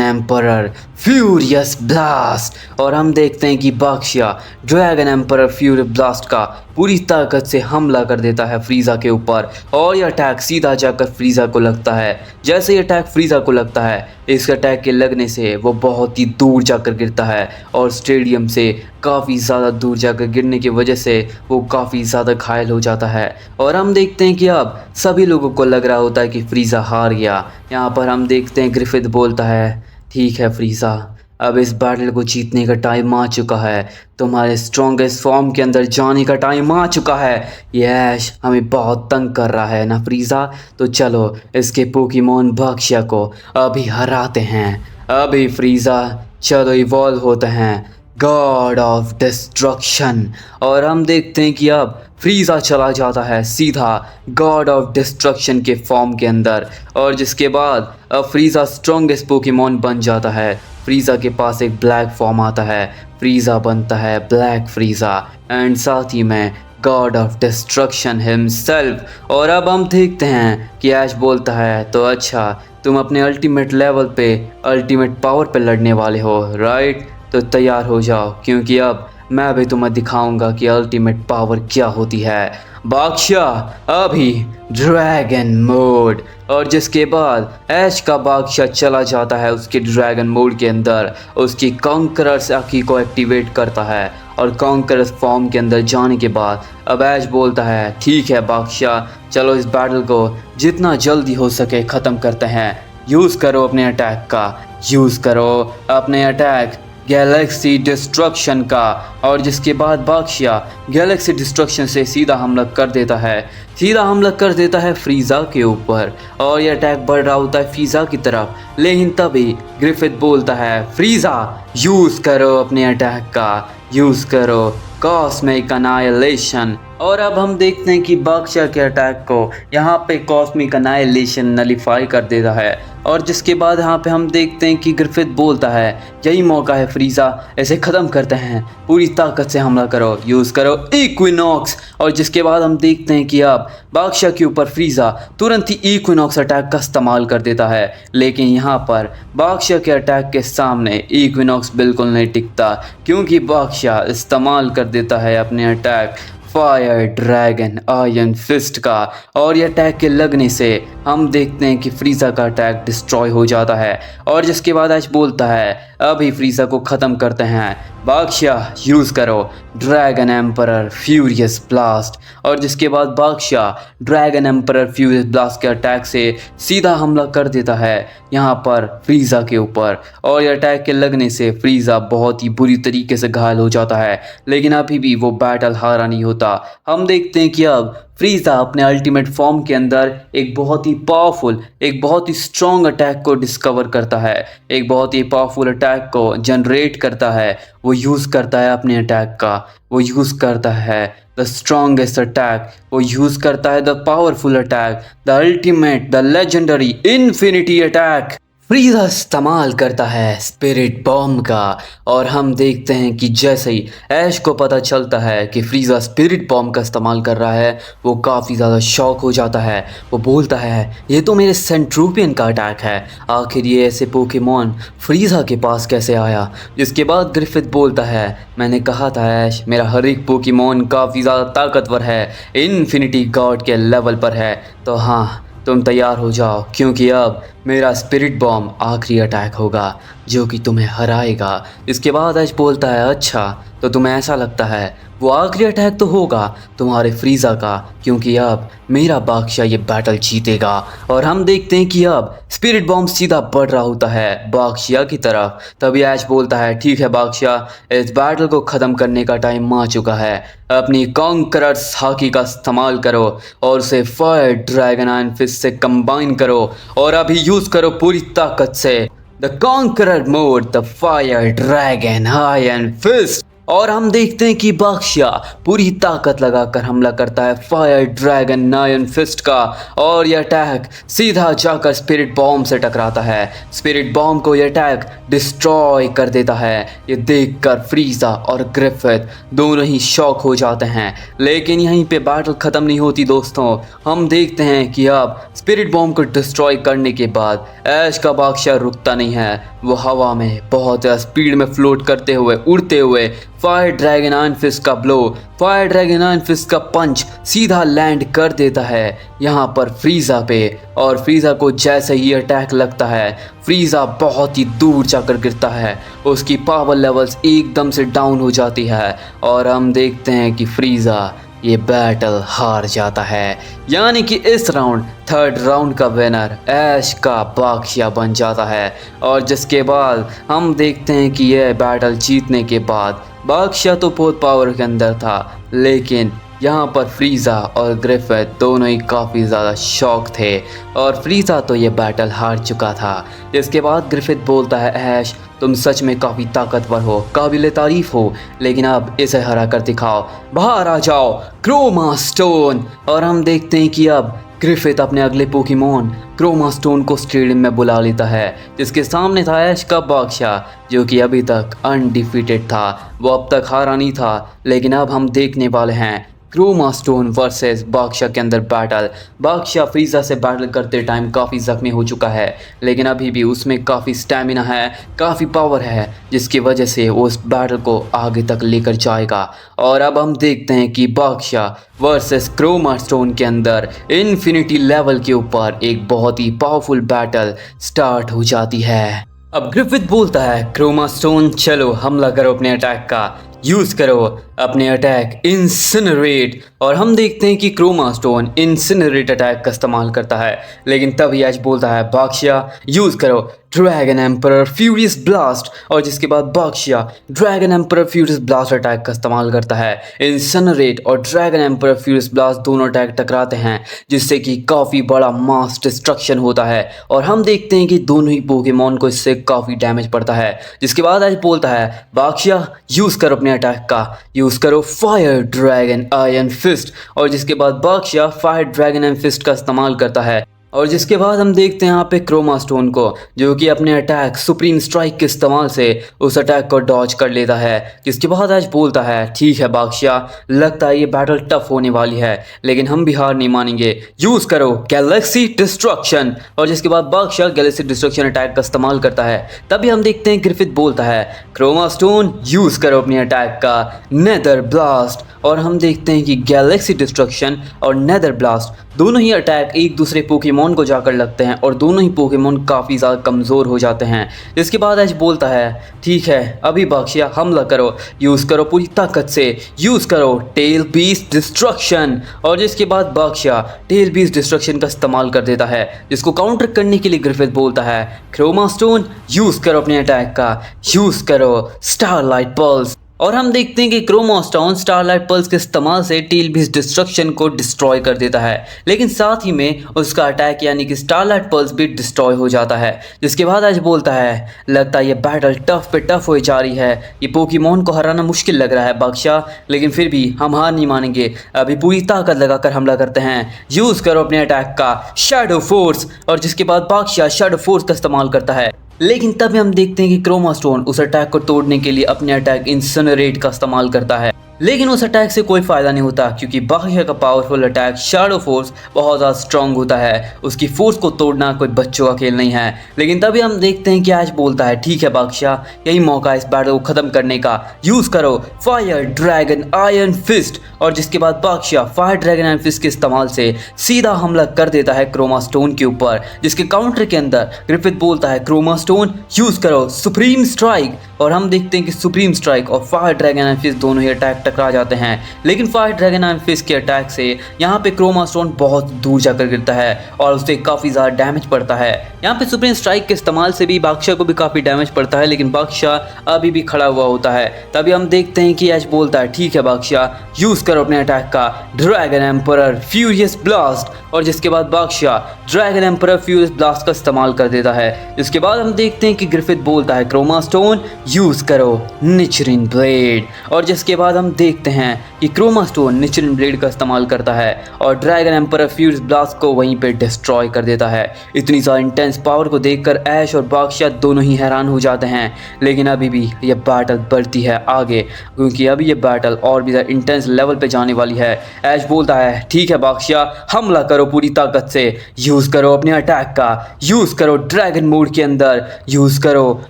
एम्परर फ्यूरियस ब्लास्ट। और हम देखते हैं कि बादशाह ड्रैगन एम्परर फ्यूरियस ब्लास्ट का पूरी ताकत से हमला कर देता है फ्रीज़ा के ऊपर और यह अटैक सीधा जाकर फ्रीज़ा को लगता है। जैसे ही अटैक फ्रीज़ा को लगता है, इस अटैक के लगने से वो बहुत ही दूर जाकर गिरता है और स्टेडियम से काफ़ी ज़्यादा दूर जाकर गिरने की वजह से वो काफ़ी ज़्यादा घायल हो जाता है। और हम देखते हैं कि अब सभी लोगों को लग रहा होता है कि फ्रीज़ा हार गया। यहाँ पर हम देखते हैं ग्रिफिथ बोलता है ठीक है फ्रीज़ा अब इस बैटल को जीतने का टाइम आ चुका है, तुम्हारे स्ट्रॉन्गेस्ट फॉर्म के अंदर जाने का टाइम आ चुका है। ये ऐश हमें बहुत तंग कर रहा है ना फ्रीज़ा, तो चलो इसके पोकेमॉन बादशाह को अभी हराते हैं। अभी फ्रीज़ा चलो इवॉल्व होते हैं गॉड ऑफ डिस्ट्रक्शन। और हम देखते हैं कि अब फ्रीज़ा चला जाता है सीधा गॉड ऑफ डिस्ट्रक्शन के फॉर्म के अंदर और जिसके बाद अब फ्रीज़ा स्ट्रॉन्गेस्ट पोकेमॉन बन जाता है। फ्रीज़ा के पास एक ब्लैक फॉर्म आता है, फ्रीज़ा बनता है ब्लैक फ्रीज़ा एंड साथ ही में गॉड ऑफ डिस्ट्रक्शन हिमसेल्फ। और अब हम देखते हैं कि ऐश बोलता है तो अच्छा तुम अपने अल्टीमेट लेवल पे अल्टीमेट पावर पे लड़ने वाले हो राइट, तो तैयार हो जाओ क्योंकि अब मैं भी तुम्हें दिखाऊंगा कि अल्टीमेट पावर क्या होती है। बादशाह अभी ड्रैगन मोड। और जिसके बाद ऐश का बादशाह चला जाता है उसके ड्रैगन मोड के अंदर, उसकी कॉन्करर्स आकी को एक्टिवेट करता है और कॉन्करर्स फॉर्म के अंदर जाने के बाद अब ऐश बोलता है ठीक है बादशाह, चलो इस बैटल को जितना जल्दी हो सके ख़त्म करते हैं। यूज़ करो अपने अटैक का, यूज़ करो अपने अटैक गैलेक्सी डिस्ट्रक्शन का। और जिसके बाद बादशाह गैलेक्सी डिस्ट्रक्शन से सीधा हमला कर देता है, सीधा हमला कर देता है फ्रीज़ा के ऊपर और यह अटैक बढ़ रहा होता है फ्रीज़ा की तरफ। लेकिन तभी ग्रिफिथ बोलता है फ्रीज़ा यूज़ करो अपने अटैक का, यूज़ करो कॉस्मिक अनाइलेशन। और अब हम देखते हैं कि बादशाह के अटैक को यहाँ पे कॉस्मिक अनाइलेशन नलीफाई कर देता है। और जिसके बाद यहाँ पे हम देखते हैं कि ग्रिफिथ बोलता है यही मौका है फ्रीज़ा, ऐसे ख़त्म करते हैं, पूरी ताकत से हमला करो, यूज़ करो इक्विनॉक्स। और जिसके बाद हम देखते हैं कि अब बादशाह के ऊपर फ्रीज़ा तुरंत ही इक्विनॉक्स अटैक का इस्तेमाल कर देता है। लेकिन यहाँ पर बादशाह के अटैक के सामने इक्विनॉक्स बिल्कुल नहीं टिकता, क्योंकि बादशाह इस्तेमाल कर देता है अपने attack fire dragon iron fist का। और ये अटैक के लगने से हम देखते हैं कि फ्रीज़ा का अटैक डिस्ट्रॉय हो जाता है। और जिसके बाद ऐश बोलता है अभी फ्रीज़ा को ख़त्म करते हैं, बादशाह यूज़ करो ड्रैगन एम्परर फ्यूरियस ब्लास्ट। और जिसके बाद बादशाह ड्रैगन एम्परर फ्यूरियस ब्लास्ट के अटैक से सीधा हमला कर देता है यहाँ पर फ्रीज़ा के ऊपर। और ये अटैक के लगने से फ्रीज़ा बहुत ही बुरी तरीके से घायल हो जाता है। लेकिन अभी भी वो बैटल हारा नहीं होता। हम देखते हैं कि अब फ्रीज़ा अपने अल्टीमेट फॉर्म के अंदर एक बहुत ही पावरफुल, एक बहुत ही स्ट्रॉन्ग अटैक को डिस्कवर करता है, एक बहुत ही पावरफुल अटैक को जनरेट करता है। वो यूज़ करता है अपने अटैक का, वो यूज़ करता है द स्ट्रॉन्गेस्ट अटैक, वो यूज़ करता है the powerful attack, the ultimate, the legendary infinity attack. फ्रीज़ा इस्तेमाल करता है स्पिरिट बॉम्ब का। और हम देखते हैं कि जैसे ही ऐश को पता चलता है कि फ्रीज़ा स्पिरिट बॉम्ब का इस्तेमाल कर रहा है, वो काफ़ी ज़्यादा शॉक हो जाता है। वो बोलता है ये तो मेरे सेंट्रूपियन का अटैक है, आखिर ये ऐसे पोकेमॉन फ्रीज़ा के पास कैसे आया। जिसके बाद ग्रिफिथ बोलता है मैंने कहा था ऐश, मेरा हर एक पोकेमॉन काफ़ी ज़्यादा ताकतवर है, इन्फिनिटी गॉड के लेवल पर है। तो हाँ, तुम तैयार हो जाओ, क्योंकि अब मेरा स्पिरिट बॉम्ब आखिरी अटैक होगा जो कि तुम्हें हराएगा। इसके बाद ऐश बोलता है अच्छा, तो तुम्हें ऐसा लगता है वो आखिरी अटैक तो होगा तुम्हारे फ्रीज़ा का, क्योंकि अब मेरा बादशाह ये बैटल जीतेगा। और हम देखते हैं कि अब स्पिरिट बॉम्ब सीधा बढ़ रहा होता है बादशाह की तरफ। तभी ऐश बोलता है ठीक है बादशाह, इस बैटल को ख़त्म करने का टाइम आ चुका है, अपनी कॉन्करर्स हाकी का इस्तेमाल करो और उसे फायर ड्रैगन आयरन फिस्ट से कंबाइन करो और अभी यूज़ करो पूरी ताकत से the conqueror mode, the fire dragon iron fist. और हम देखते हैं कि बादशाह पूरी ताकत लगाकर हमला करता है फायर ड्रैगन आयरन फिस्ट का। और यह अटैक सीधा जाकर स्पिरिट बॉम्ब से टकराता है। स्पिरिट बॉम्ब को यह अटैक डिस्ट्रॉय कर देता है। ये देखकर फ्रीज़ा और ग्रिफिथ दोनों ही शॉक हो जाते हैं। लेकिन यहीं पे बैटल ख़त्म नहीं होती दोस्तों। हम देखते हैं कि अब स्पिरिट बॉम्ब को डिस्ट्रॉय करने के बाद ऐश का बादशाह रुकता नहीं है। वो हवा में बहुत स्पीड में फ्लोट करते हुए, उड़ते हुए फायर ड्रैगन आयरन फिस्ट का blow, fire dragon iron fist का पंच सीधा लैंड कर देता है यहाँ पर फ्रीज़ा पे। और फ्रीज़ा को जैसे ही अटैक लगता है, फ्रीज़ा बहुत ही दूर जाकर गिरता है, उसकी पावर लेवल्स एकदम से डाउन हो जाती है। और हम देखते हैं कि फ्रीज़ा ये बैटल हार जाता है, यानी कि इस राउंड, थर्ड राउंड का विनर ऐश का बादशाह बन जाता है। और जिसके बाद हम देखते हैं कि यह बैटल जीतने के बाद बादशाह तो बहुत पावर के अंदर था, लेकिन यहाँ पर फ्रीज़ा और ग्रिफिथ दोनों ही काफ़ी ज़्यादा शॉक थे और फ्रीज़ा तो ये बैटल हार चुका था। जिसके बाद ग्रिफिथ बोलता है ऐश, तुम सच में काफ़ी ताकतवर हो, काबिल तारीफ़ हो, लेकिन अब इसे हरा कर दिखाओ, बाहर आ जाओ क्रोमा स्टोन। और हम देखते हैं कि अब ग्रिफिथ अपने अगले पोकेमॉन क्रोमा स्टोन को स्टेडियम में बुला लेता है, जिसके सामने था ऐश का बादशाह, जो कि अभी तक अनडिफीटेड था। वो अब तक हारा नहीं था, लेकिन अब हम देखने वाले हैं क्रोमा स्टोन वर्सेस बादशाह के अंदर बैटल। बादशाह फ्रीज़ा से बैटल करते टाइम काफ़ी ज़ख्मी हो चुका है, लेकिन अभी भी उसमें काफ़ी स्टैमिना है, काफ़ी पावर है, जिसकी वजह से वो उस बैटल को आगे तक लेकर जाएगा। और अब हम देखते हैं कि बादशाह वर्सेस क्रोमा स्टोन के अंदर इन्फिनिटी लेवल के ऊपर एक बहुत ही पावरफुल बैटल स्टार्ट हो जाती है। अब ग्रिफिथ बोलता है क्रोमा स्टोन चलो हमला करो अपने अटैक का। यूज करो अपने अटैक इंसिनरेट। और हम देखते हैं कि क्रोमा स्टोन इंसिनरेट अटैक का इस्तेमाल करता है, लेकिन तभी ऐश बोलता है बाक्शिया यूज करो ड्रैगन एम्परर फ्यूरियस ब्लास्ट। और जिसके बाद बाक्शिया dragon emperor furious blast attack का इस्तेमाल करता है। इंसिनरेट और ड्रैगन एम्परर फ्यूरियस ब्लास्ट दोनों अटैक टकराते हैं, जिससे कि काफ़ी बड़ा मास डिस्ट्रक्शन होता है। और हम देखते हैं कि दोनों ही पोकेमॉन को इससे काफ़ी डैमेज पड़ता है। जिसके बाद ऐश बोलता है बाक्शिया यूज़ करो अपने अटैक का, यूज़ करो फायर ड्रैगन आयरन फिस्ट। और जिसके बाद बाक्शिया फायर ड्रैगन आयरन फिस्ट का इस्तेमाल करता है। और जिसके बाद हम देखते हैं यहाँ पे क्रोमा स्टोन को, जो कि अपने अटैक सुप्रीम स्ट्राइक के इस्तेमाल से उस अटैक को डॉज कर लेता है। जिसके बाद ऐश बोलता है ठीक है बाक्शिया, लगता है ये बैटल टफ होने वाली है, लेकिन हम भी हार नहीं मानेंगे, यूज़ करो गैलेक्सी डिस्ट्रक्शन। और जिसके बाद बाक्शिया गैलेक्सी डिस्ट्रक्शन अटैक का इस्तेमाल करता है। तभी हम देखते हैं ग्रिफिथ बोलता है क्रोमा स्टोन यूज़ करो अपने अटैक का नेदर ब्लास्ट। और हम देखते हैं कि गैलेक्सी डिस्ट्रक्शन और नेदर ब्लास्ट दोनों ही अटैक एक दूसरे पोकेमॉन को जाकर लगते हैं और दोनों ही पोकेमॉन काफ़ी ज़्यादा कमज़ोर हो जाते हैं। जिसके बाद ऐश बोलता है ठीक है अभी बाक्शिया हमला करो, यूज़ करो पूरी ताकत से, यूज़ करो टेल बीस्ट डिस्ट्रक्शन। और जिसके बाद बाक्शिया टेल बीस्ट डिस्ट्रक्शन का इस्तेमाल कर देता है, जिसको काउंटर करने के लिए ग्रिफिथ बोलता है क्रोमा स्टोन यूज़ करो अपने अटैक का, यूज़ करो स्टारलाइट पल्स। और हम देखते हैं कि क्रोमा स्टोन स्टारलाइट पल्स के इस्तेमाल से टेल बीस्ट डिस्ट्रक्शन को डिस्ट्रॉय कर देता है, लेकिन साथ ही में उसका अटैक यानी कि स्टारलाइट पल्स भी डिस्ट्रॉय हो जाता है। जिसके बाद ऐश बोलता है लगता है ये बैटल टफ पे टफ हो जा रही है, ये पोकेमॉन को हराना मुश्किल लग रहा है बाक्शिया, लेकिन फिर भी हम हार नहीं मानेंगे, अभी पूरी ताकत लगाकर हमला करते हैं, यूज़ करो अपने अटैक का शैडो फोर्स। और जिसके बाद बाक्शिया शैडो फोर्स का इस्तेमाल करता है, लेकिन तभी हम देखते हैं कि क्रोमा स्टोन उस अटैक को तोड़ने के लिए अपने अटैक इंसिनरेट का इस्तेमाल करता है, लेकिन उस अटैक से कोई फ़ायदा नहीं होता, क्योंकि बाक्शिया का पावरफुल अटैक शैडो फोर्स बहुत ज़्यादा स्ट्रांग होता है। उसकी फोर्स को तोड़ना कोई बच्चों का खेल नहीं है। लेकिन तभी हम देखते हैं कि ऐश बोलता है ठीक है बाक्शिया, यही मौका इस बैटल को ख़त्म करने का, यूज़ करो फायर ड्रैगन आयरन फिस्ट। और जिसके बाद बाक्शिया फायर ड्रैगन आयरन फिस्ट के इस्तेमाल से सीधा हमला कर देता है क्रोमा स्टोन के ऊपर, जिसके काउंटर के अंदर ग्रिफिथ बोलता है क्रोमा स्टोन यूज़ करो सुप्रीम स्ट्राइक। और हम देखते हैं कि सुप्रीम स्ट्राइक और फायर ड्रैगन आयरन फिस्ट दोनों ही अटैक टकरा जाते हैं, लेकिन फायर ड्रैगन आयरन फिस्ट के अटैक से यहाँ पे क्रोमा स्टोन बहुत दूर जाकर गिरता है और उससे काफ़ी ज़्यादा डैमेज पड़ता है। यहाँ पे सुप्रीम स्ट्राइक के इस्तेमाल से भी बाक्शिया को भी काफ़ी डैमेज पड़ता है, लेकिन बाक्शिया अभी भी खड़ा हुआ होता है। तभी हम देखते हैं कि ऐश बोलता है ठीक है बाक्शिया यूज़ करो अपने अटैक का ड्रैगन एम्परर फ्यूरियस ब्लास्ट। और जिसके बाद बाक्शिया ड्रैगन एम्परर फ्यूरियस ब्लास्ट का इस्तेमाल कर देता है। इसके बाद हम देखते हैं कि ग्रिफिथ बोलता है क्रोमा स्टोन यूज़ करो निचरिन ब्लेड। और जिसके बाद हम देखते हैं कि क्रोमा स्टोन निचरिन ब्लेड का इस्तेमाल करता है और ड्रैगन एम्परर फ्यूरियस ब्लास्ट को वहीं पे डिस्ट्रॉय कर देता है। इतनी ज़्यादा इंटेंस पावर को देखकर ऐश और बाक्शिया दोनों ही हैरान हो जाते हैं, लेकिन अभी भी ये बैटल बढ़ती है आगे, क्योंकि अभी ये बैटल और भी ज़्यादा इंटेंस लेवल पे जाने वाली है। ऐश बोलता है ठीक है बाक्शिया हमला करो पूरी ताकत से, यूज़ करो अपने अटैक का, यूज़ करो ड्रैगन मोड के अंदर, यूज़ करो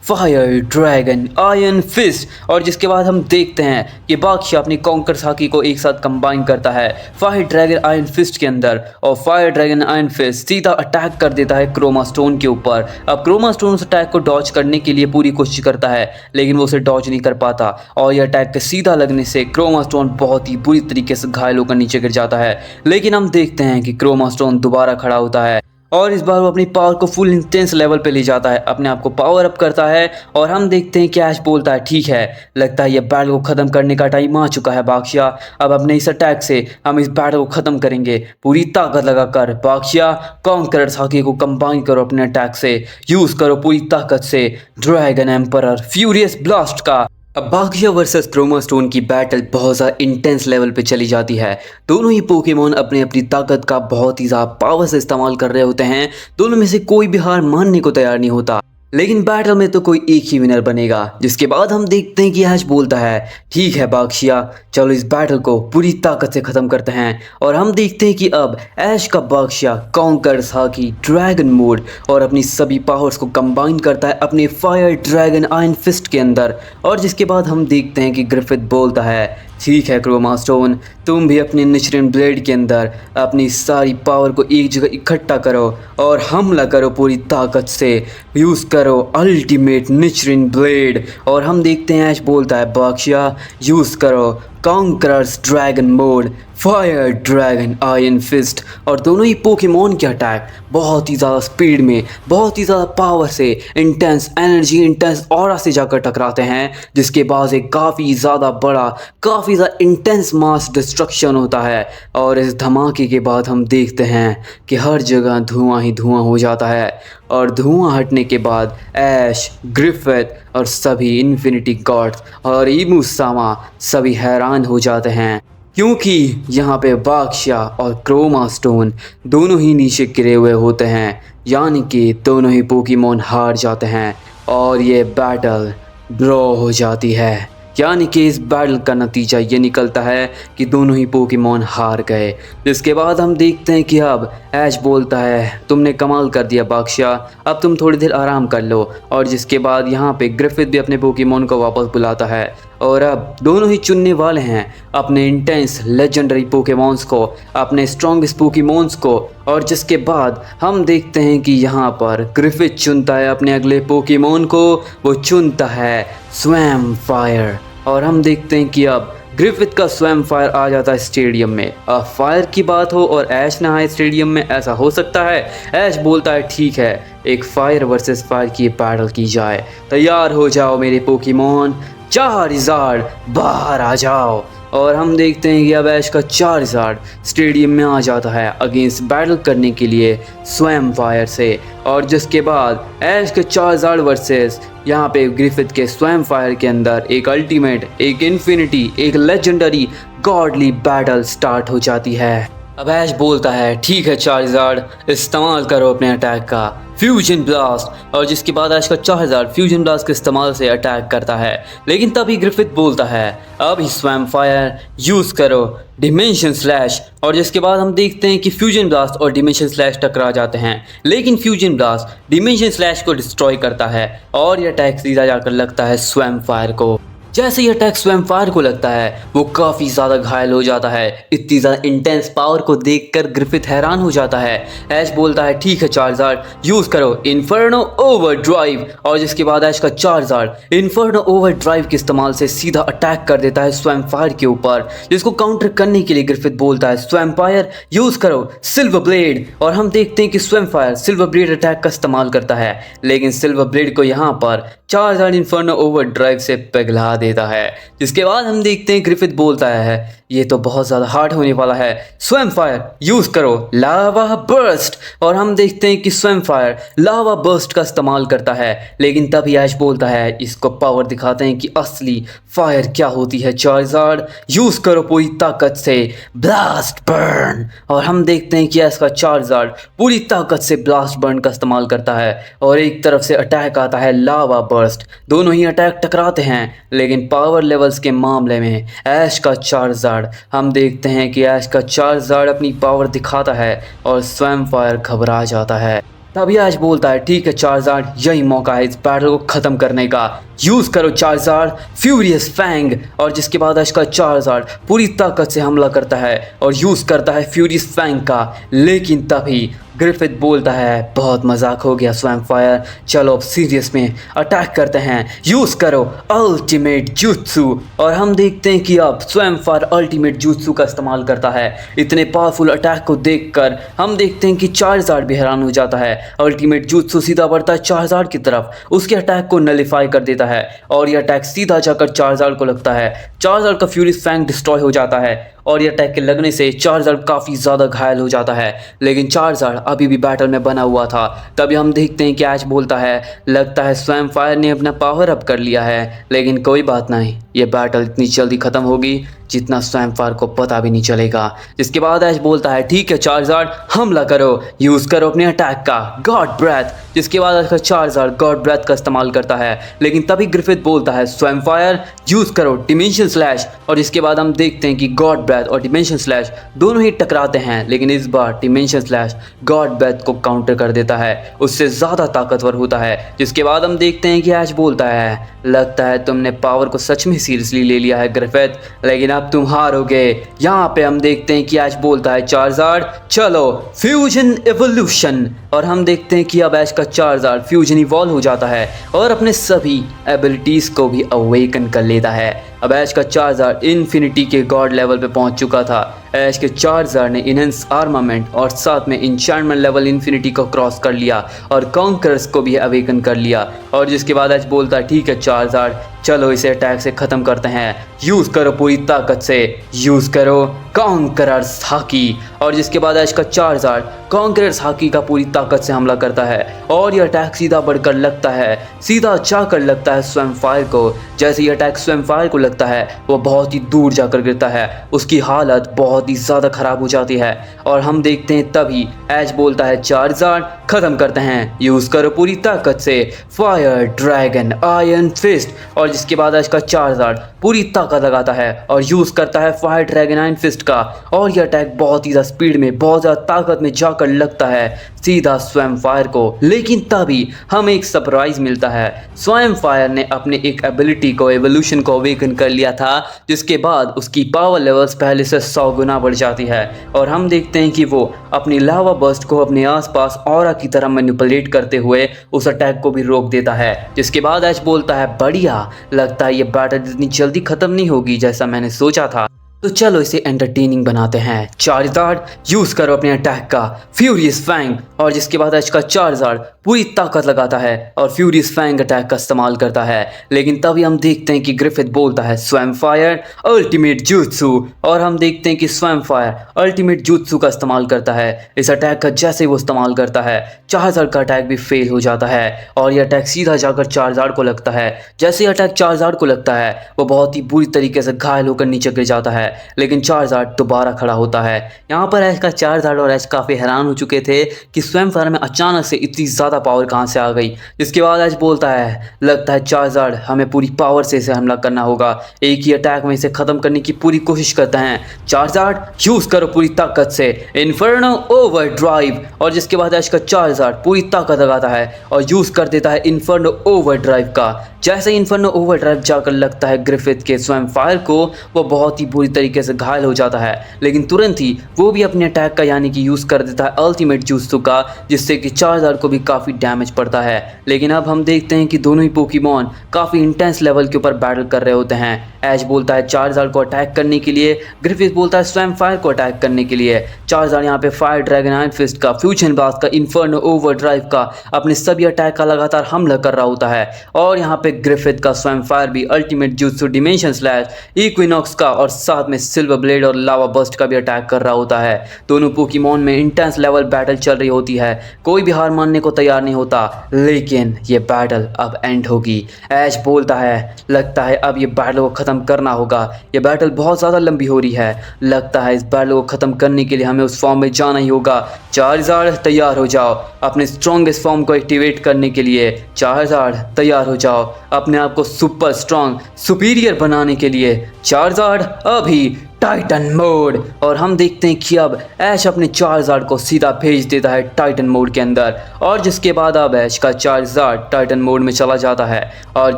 फायर ड्रैगन आयरन फिस्ट। और जिसके बाद हम देखते हैं कि बाक्शिया अपनी कॉन्कर साकी को एक साथ कंबाइन करता है फायर ड्रैगन आयरन फिस्ट के अंदर, और फायर ड्रैगन आयरन फिस्ट सीधा अटैक कर देता है क्रोमा स्टोन के ऊपर। अब क्रोमा स्टोन उस अटैक को डॉज करने के लिए पूरी कोशिश करता है, लेकिन वो उसे डॉज नहीं कर पाता और ये अटैक के सीधा लगने से क्रोमा स्टोन बहुत ही बुरी तरीके से घायल होकर नीचे गिर जाता है। लेकिन हम देखते हैं कि क्रोमा स्टोन दोबारा खड़ा होता है और इस बार वो अपनी पावर को फुल इंटेंस लेवल पे ले जाता है, अपने आप को पावर अप करता है। और हम देखते हैं कि ऐश बोलता है ठीक है लगता है ये बैटल को ख़त्म करने का टाइम आ चुका है बाक्शिया, अब अपने इस अटैक से हम इस बैटल को ख़त्म करेंगे पूरी ताकत लगाकर। बाक्शिया कॉन्करर साकी को कंबाइन करो अपने अटैक से, यूज़ करो पूरी ताकत से ड्रैगन एम्परर फ्यूरियस ब्लास्ट का। अब बाक्शिया वर्सेस क्रोमा स्टोन की बैटल बहुत ज़्यादा इंटेंस लेवल पे चली जाती है। दोनों ही पोकेमॉन अपनी अपनी ताकत का बहुत ही ज़्यादा पावर से इस्तेमाल कर रहे होते हैं, दोनों में से कोई भी हार मानने को तैयार नहीं होता, लेकिन बैटल में तो कोई एक ही विनर बनेगा। जिसके बाद हम देखते हैं कि ऐश बोलता है ठीक है बाक्शिया चलो इस बैटल को पूरी ताकत से ख़त्म करते हैं। और हम देखते हैं कि अब ऐश का बाक्शिया कॉन्कर साकी ड्रैगन मोड और अपनी सभी पावर्स को कंबाइन करता है अपने फायर ड्रैगन आयरन फिस्ट के अंदर। और जिसके बाद हम देखते हैं कि ग्रिफिथ बोलता है ठीक है क्रोमा स्टोन, तुम भी अपने निचरिन ब्लेड के अंदर अपनी सारी पावर को एक जगह इकट्ठा करो और हमला करो पूरी ताकत से। यूज़ करो अल्टीमेट निचरिन ब्लेड। और हम देखते हैं ऐश बोलता है बादशाह यूज़ करो conqueror's dragon mode, fire dragon iron fist. और दोनों ही पोकेमॉन के अटैक बहुत ही ज़्यादा स्पीड में, बहुत ही ज़्यादा पावर से, इंटेंस एनर्जी, इंटेंस ऑरा से जाकर टकराते हैं, जिसके बाद एक काफ़ी ज़्यादा बड़ा, काफ़ी ज़्यादा इंटेंस मास डिस्ट्रक्शन होता है। और इस धमाके के बाद हम देखते हैं कि हर जगह धुआं ही धुआं हो जाता है। और धुआं हटने के बाद ऐश, ग्रिफिथ और सभी इन्फिनिटी गॉड्स और इमुसामा सभी हैरान हो जाते हैं, क्योंकि यहाँ पे बादशाह और क्रोमा स्टोन दोनों ही नीचे गिरे हुए होते हैं, यानी कि दोनों ही पोकेमॉन हार जाते हैं और ये बैटल ड्रॉ हो जाती है। यानी कि इस बैटल का नतीजा ये निकलता है कि दोनों ही पोकेमॉन हार गए। जिसके बाद हम देखते हैं कि अब ऐश बोलता है तुमने कमाल कर दिया बादशाह, अब तुम थोड़ी देर आराम कर लो। और जिसके बाद यहाँ पे ग्रिफिथ भी अपने पोकेमॉन को वापस बुलाता है और अब दोनों ही चुनने वाले हैं अपने इंटेंस लेजेंडरी पोकेमॉन्स को, अपने स्ट्रॉन्गेस्ट पोकेमॉन्स को। और जिसके बाद हम देखते हैं कि यहाँ पर ग्रिफिथ चुनता है अपने अगले पोकेमॉन को, वो चुनता है स्वैम फायर। और हम देखते हैं कि अब ग्रिफिथ का स्वैम फायर आ जाता है स्टेडियम में। अब फायर की बात हो और ऐश ना आए स्टेडियम में, ऐसा हो सकता है? ऐश बोलता है ठीक है, एक फायर वर्सेस फायर की बैटल की जाए, तैयार हो जाओ मेरे पोकेमॉन, चार्जार्ड बाहर आ जाओ। और हम देखते हैं कि अब ऐश का चार्जार्ड स्टेडियम में आ जाता है अगेंस्ट बैटल करने के लिए स्वैम फायर से। और जिसके बाद ऐश के चार्जार्ड वर्सेस यहाँ पे ग्रिफिथ के स्वैम फायर के अंदर एक अल्टीमेट, एक इन्फिनिटी, एक लेजेंडरी गॉडली बैटल स्टार्ट हो जाती है। अब ऐश बोलता है ठीक है चार्जार्ड, इस्तेमाल करो अपने अटैक का फ्यूजन ब्लास्ट। और जिसके बाद ऐश का चार्जार्ड फ्यूजन ब्लास्ट के इस्तेमाल से अटैक करता है, लेकिन तभी ग्रिफिथ बोलता है अब ही स्वैम फायर यूज़ करो डिमेंशन स्लैश। और जिसके बाद हम देखते हैं कि फ्यूजन ब्लास्ट और डिमेंशन स्लैश टकरा जाते हैं, लेकिन फ्यूजन ब्लास्ट डिमेंशन स्लैश को डिस्ट्रॉय करता है और यह अटैक सीधा जाकर लगता है स्वैम फायर को। जैसे ही अटैक स्वैम फायर को लगता है वो काफ़ी ज़्यादा घायल हो जाता है। इतनी ज़्यादा इंटेंस पावर को देखकर ग्रिफिथ हैरान हो जाता है। ऐश बोलता है ठीक है चार्जार्ड यूज़ करो इन्फर्नो ओवरड्राइव। और जिसके बाद ऐश का चार्जार्ड इन्फर्नो ओवरड्राइव के इस्तेमाल से सीधा अटैक कर देता है स्वैम फायर के ऊपर, जिसको काउंटर करने के लिए ग्रिफिथ बोलता है स्वैम फायर यूज़ करो सिल्वर ब्लेड। और हम देखते हैं कि swum fire silver blade attack का इस्तेमाल करता है, लेकिन सिल्वर ब्लेड को यहाँ पर चार्जार्ड इन्फर्नो ओवरड्राइव से पिघला देता है। जिसके बाद हम देखते हैं ग्रिफिथ बोलता है ये तो बहुत ज़्यादा हार्ड होने वाला है, स्वैम फायर यूज़ करो लावा बर्स्ट। और हम देखते हैं कि स्वैम फायर लावा बर्स्ट का इस्तेमाल करता है, लेकिन तभी ऐश बोलता है इसको पावर दिखाते हैं कि असली फायर क्या होती है। चार्जार्ड यूज़ करो पूरी ताकत से ब्लास्ट बर्न। और हम देखते हैं कि ऐश का चार्जार्ड पूरी ताकत से ब्लास्ट बर्न का इस्तेमाल करता है और एक तरफ से अटैक आता है लावा बर्स्ट। दोनों ही अटैक टकराते हैं, लेकिन पावर लेवल्स के मामले में ऐश का चार्जार्ड, हम देखते हैं कि ऐश का चार्जार्ड अपनी पावर दिखाता है और स्वैम फायर घबरा जाता है। तभी ऐश बोलता है ठीक है चार्जार्ड, यही मौका है इस बैटल को ख़त्म करने का, यूज़ करो चार्जार्ड फ्यूरियस फैंग। और जिसके बाद ऐश का चार्जार्ड पूरी ताकत से हमला करता है और यूज़ करता है फ्यूरियस फैंग का, लेकिन तभी ग्रिफिथ बोलता है बहुत मजाक हो गया स्वैम फायर, चलो अब सीरियस में अटैक करते हैं, यूज़ करो अल्टीमेट जुत्सु। और हम देखते हैं कि अब स्वैम फायर अल्टीमेट जुत्सु का इस्तेमाल करता है। इतने पावरफुल अटैक को देखकर हम देखते हैं कि चार्जार्ड भी हैरान हो जाता है। अल्टीमेट जुत्सु सीधा बढ़ता है चार्जार्ड की तरफ, उसके अटैक को नलिफाई कर देता है और यह अटैक सीधा जाकर चार्जार्ड को लगता है। चार्जार्ड का फ्यूरियस फैंग डिस्ट्रॉय हो जाता है और यह अटैक के लगने से चार्जार्ड काफ़ी ज़्यादा घायल हो जाता है, लेकिन चार्जार्ड अभी भी बैटल में बना हुआ था। तभी हम देखते हैं कि ऐश बोलता है लगता है स्वैम फायर ने अपना पावर अप कर लिया है, लेकिन कोई बात नहीं, ये बैटल इतनी जल्दी ख़त्म होगी जितना स्वैम फायर को पता भी नहीं चलेगा। जिसके बाद ऐश बोलता है ठीक है चार्जार्ड हमला करो, यूज़ करो अपने अटैक का गॉड ब्रेथ। जिसके बाद ऐश का चार्जार्ड गॉड ब्रेथ का इस्तेमाल करता है, लेकिन तभी ग्रिफिथ बोलता है स्वैम फायर यूज़ करो डिमेंशन स्लैश। और इसके बाद हम देखते हैं कि गॉड ब्रेथ और डिमेंशन स्लैश दोनों ही टकराते हैं, लेकिन इस बार डिमेंशन स्लैश गॉड ब्रेथ को काउंटर कर देता है, उससे ज़्यादा ताकतवर होता है। जिसके बाद हम देखते हैं कि ऐश बोलता है, लगता है तुमने पावर को सच में सीरियसली ले लिया है ग्रिफिथ, लेकिन अब तुम हारोगे। यहाँ पे हम देखते हैं कि ऐश बोलता है, चार्जार्ड चलो फ्यूजन एवोल्यूशन। और हम देखते हैं कि अब ऐश का चार्जार्ड फ्यूजन इवॉल्व हो जाता है और अपने सभी एबिलिटीज़ को भी अवेकन कर लेता है। अब ऐश का चार्जार्ड इन्फिनिटी के गॉड लेवल पे पहुंच चुका था। ऐश के चार्जार्ड ने इनहेंस आर्मामेंट और साथ में इंचार्टमेंट लेवल इन्फिनिटी को क्रॉस कर लिया और कॉन्करर्स को भी अवेकन कर लिया। और जिसके बाद ऐश बोलता है, ठीक है चार्जार्ड चलो इसे अटैक से ख़त्म करते हैं, यूज़ करो पूरी ताकत से, यूज़ करो कॉन्करर्स हाकी। और जिसके बाद ऐश का चार्जार्ड कॉन्करर्स हाकी का पूरी ताकत से हमला करता है और ये अटैक सीधा बढ़कर लगता है, सीधा जाकर लगता है स्वयं फायर को। जैसे ये अटैक स्वयं फायर को लगता है वो बहुत ही दूर जाकर गिरता है, उसकी हालत बहुत ही ज़्यादा ख़राब हो जाती है। और हम देखते हैं तभी ऐश बोलता है, चार्जार्ड ख़त्म करते हैं, यूज़ करो पूरी ताकत से फायर ड्रैगन आयरन फिस्ट। और जिसके बाद ऐश का चार्जार्ड पूरी ताकत लगाता है और यूज़ करता है फायर ड्रैगन आयरन फिस्ट का। और यह अटैक बहुत ही ज़्यादा स्पीड में, बहुत ज़्यादा ताकत में जाकर लगता है सीधा स्वयं फायर को। लेकिन तभी हमें एक सरप्राइज मिलता है, स्वयं फायर ने अपने एक एबिलिटी को, एवोल्यूशन को अवेकन कर लिया था, जिसके बाद उसकी पावर लेवल्स पहले से 100 गुना बढ़ जाती है। और हम देखते हैं कि वो अपनी लावा बर्स्ट को अपने आसपास ऑरा की तरह मैनिपुलेट करते हुए उस अटैक को भी रोक देता है। जिसके बाद ऐश बोलता है, बढ़िया, लगता है ये बैटल इतनी जल्दी खत्म नहीं होगी जैसा मैंने सोचा था, तो चलो इसे एंटरटेनिंग बनाते हैं। चार्जार्ड यूज़ करो अपने अटैक का फ्यूरियस फैंग। और जिसके बाद ऐश का चार्जार्ड पूरी ताकत लगाता है और फ्यूरियस फैंग अटैक का इस्तेमाल करता है। लेकिन तभी हम देखते हैं कि ग्रिफिथ बोलता है, स्वयं फायर अल्टीमेट जुत्सु। और हम देखते हैं कि स्वयं फायर अल्टीमेट जुत्सु का इस्तेमाल करता है। इस अटैक का जैसे वो इस्तेमाल करता है, चार्जार्ड का अटैक भी फेल हो जाता है और ये अटैक सीधा जाकर चार्जार्ड को लगता है। जैसे अटैक चार्जार्ड को लगता है वो बहुत ही बुरी तरीके से घायल होकर नीचे गिर जाता है, लेकिन चार्जार्ड दोबारा खड़ा होता है। यहाँ पर ऐश का चार्जार्ड और ऐश काफ़ी हैरान हो चुके थे कि स्वयं फायर में अचानक से इतनी ज़्यादा पावर कहाँ से आ गई। जिसके बाद ऐश बोलता है, लगता है चार्जार्ड हमें पूरी पावर से इसे हमला करना होगा, एक ही अटैक में इसे ख़त्म करने की पूरी कोशिश करते हैं। चार्जार्ड यूज़ करो पूरी ताकत से इन्फर्नो ओवरड्राइव। और जिसके बाद ऐश का चार्जार्ड पूरी ताकत लगाता है और यूज़ कर देता है इन्फर्नो ओवरड्राइव का। जैसे इन्फर्नो ओवरड्राइव जाकर लगता है ग्रिफिथ के स्वयं फायर को, वो बहुत ही बुरी तरीके से घायल हो जाता है, लेकिन तुरंत ही वो भी अपने अटैक का यानी कि यूज़ कर देता है अल्टीमेट जुत्सु का, जिससे कि चार्जार्ड को भी काफ़ी डैमेज पड़ता है। लेकिन अब हम देखते हैं कि दोनों ही पोकेमॉन काफ़ी इंटेंस लेवल के ऊपर बैटल कर रहे होते हैं। ऐश बोलता है चार्जार्ड को अटैक करने के लिए, ग्रिफिथ बोलता है स्वयं फायर को अटैक करने के लिए। चार्जार्ड यहाँ पे फायर ड्रैगन आयरन फिस्ट का, फ्यूजन ब्लास्ट का, इन्फर्नो ओवरड्राइव का, अपने सभी अटैक का लगातार हमला कर रहा होता है। और यहाँ पे ग्रिफिथ का स्वयं फायर भी ultimate jutsu, dimension slash, equinox का और साथ में सिल्वर ब्लेड और लावा बर्स्ट का भी अटैक कर रहा होता है। दोनों पोकेमॉन में इंटेंस लेवल बैटल चल रही होती है, कोई भी हार मानने को तैयार नहीं होता। लेकिन ये बैटल अब एंड होगी। ऐश बोलता है, लगता है अब ये बैटल को ख़त्म करना होगा, ये बैटल बहुत ज़्यादा लंबी हो रही है, लगता है इस बैटल को ख़त्म करने के लिए हमें उस फॉर्म में जाना ही होगा। चार्जार्ड तैयार हो जाओ अपने स्ट्रॉन्गेस्ट फॉर्म को एक्टिवेट करने के लिए। चार्जार्ड तैयार हो जाओ अपने आप को सुपर स्ट्रॉन्ग, सुपीरियर बनाने के लिए। चार्जार्ड अभी टाइटन मोड। और हम देखते हैं कि अब ऐश अपने चार्जार्ड को सीधा भेज देता है टाइटन मोड के अंदर। और जिसके बाद अब ऐश का चार्जार्ड टाइटन मोड में चला जाता है। और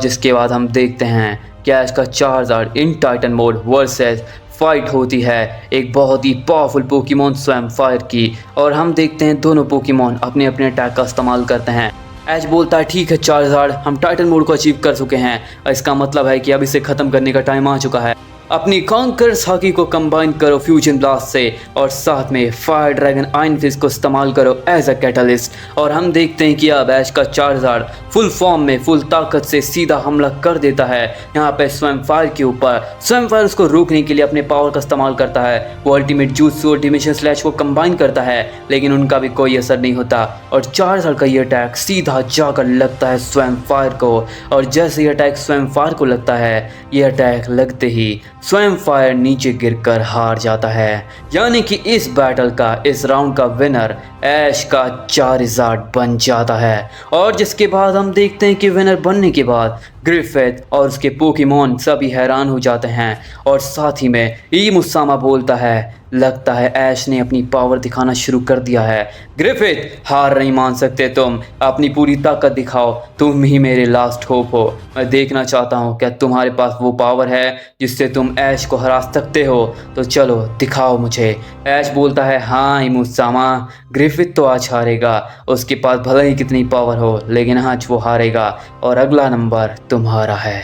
जिसके बाद हम देखते हैं कि ऐश का चार्जार्ड इन टाइटन मोड वर्सेस फाइट होती है एक बहुत ही पावरफुल पोकेमॉन स्वयं फायर की। और हम देखते हैं दोनों पोकेमॉन अपने अपने अटैक का इस्तेमाल करते हैं। ऐश बोलता है, ठीक है चार्जार्ड, हम टाइटन मोड को अचीव कर चुके हैं, इसका मतलब है कि अब इसे ख़त्म करने का टाइम आ चुका है। अपनी कॉन्करर्स हाकी को कंबाइन करो फ्यूजन ब्लास्ट से और साथ में फायर ड्रैगन आयरन फिस्ट को इस्तेमाल करो एज अ कैटलिस्ट। और हम देखते हैं कि अब ऐश का चार्जार्ड फुल फॉर्म में फुल ताकत से सीधा हमला कर देता है यहाँ पे स्वयं फायर के ऊपर। स्वयं फायर उसको रोकने के लिए अपने पावर का इस्तेमाल करता है, वो अल्टीमेट जुत्सु और डिमेंशन स्लैश को कंबाइन करता है, लेकिन उनका भी कोई असर नहीं होता। और चार्जार्ड का ये अटैक सीधा जाकर लगता है स्वयं फायर को। और जैसे ये अटैक स्वयं फायर को लगता है, ये अटैक लगते ही स्वयं फायर नीचे गिरकर हार जाता है। यानी कि इस बैटल का, इस राउंड का विनर ऐश का चार्जार्ड बन जाता है। और जिसके बाद हम देखते हैं कि विनर बनने के बाद ग्रिफिथ और उसके पोकेमॉन सभी हैरान हो जाते हैं। और साथ ही में मुसामा बोलता है, लगता है ऐश ने अपनी पावर दिखाना शुरू कर दिया है। ग्रिफिथ, हार नहीं मान सकते तुम, अपनी पूरी ताकत दिखाओ, तुम ही मेरे लास्ट होप हो। मैं देखना चाहता हूँ क्या तुम्हारे पास वो पावर है जिससे तुम ऐश को हरा सकते हो, तो चलो दिखाओ मुझे। ऐश बोलता है, हाँ मुसामा, ग्रिफिथ तो आज हारेगा, उसके पास भले ही कितनी पावर हो लेकिन आज वो हारेगा और अगला नंबर तुम्हारा है।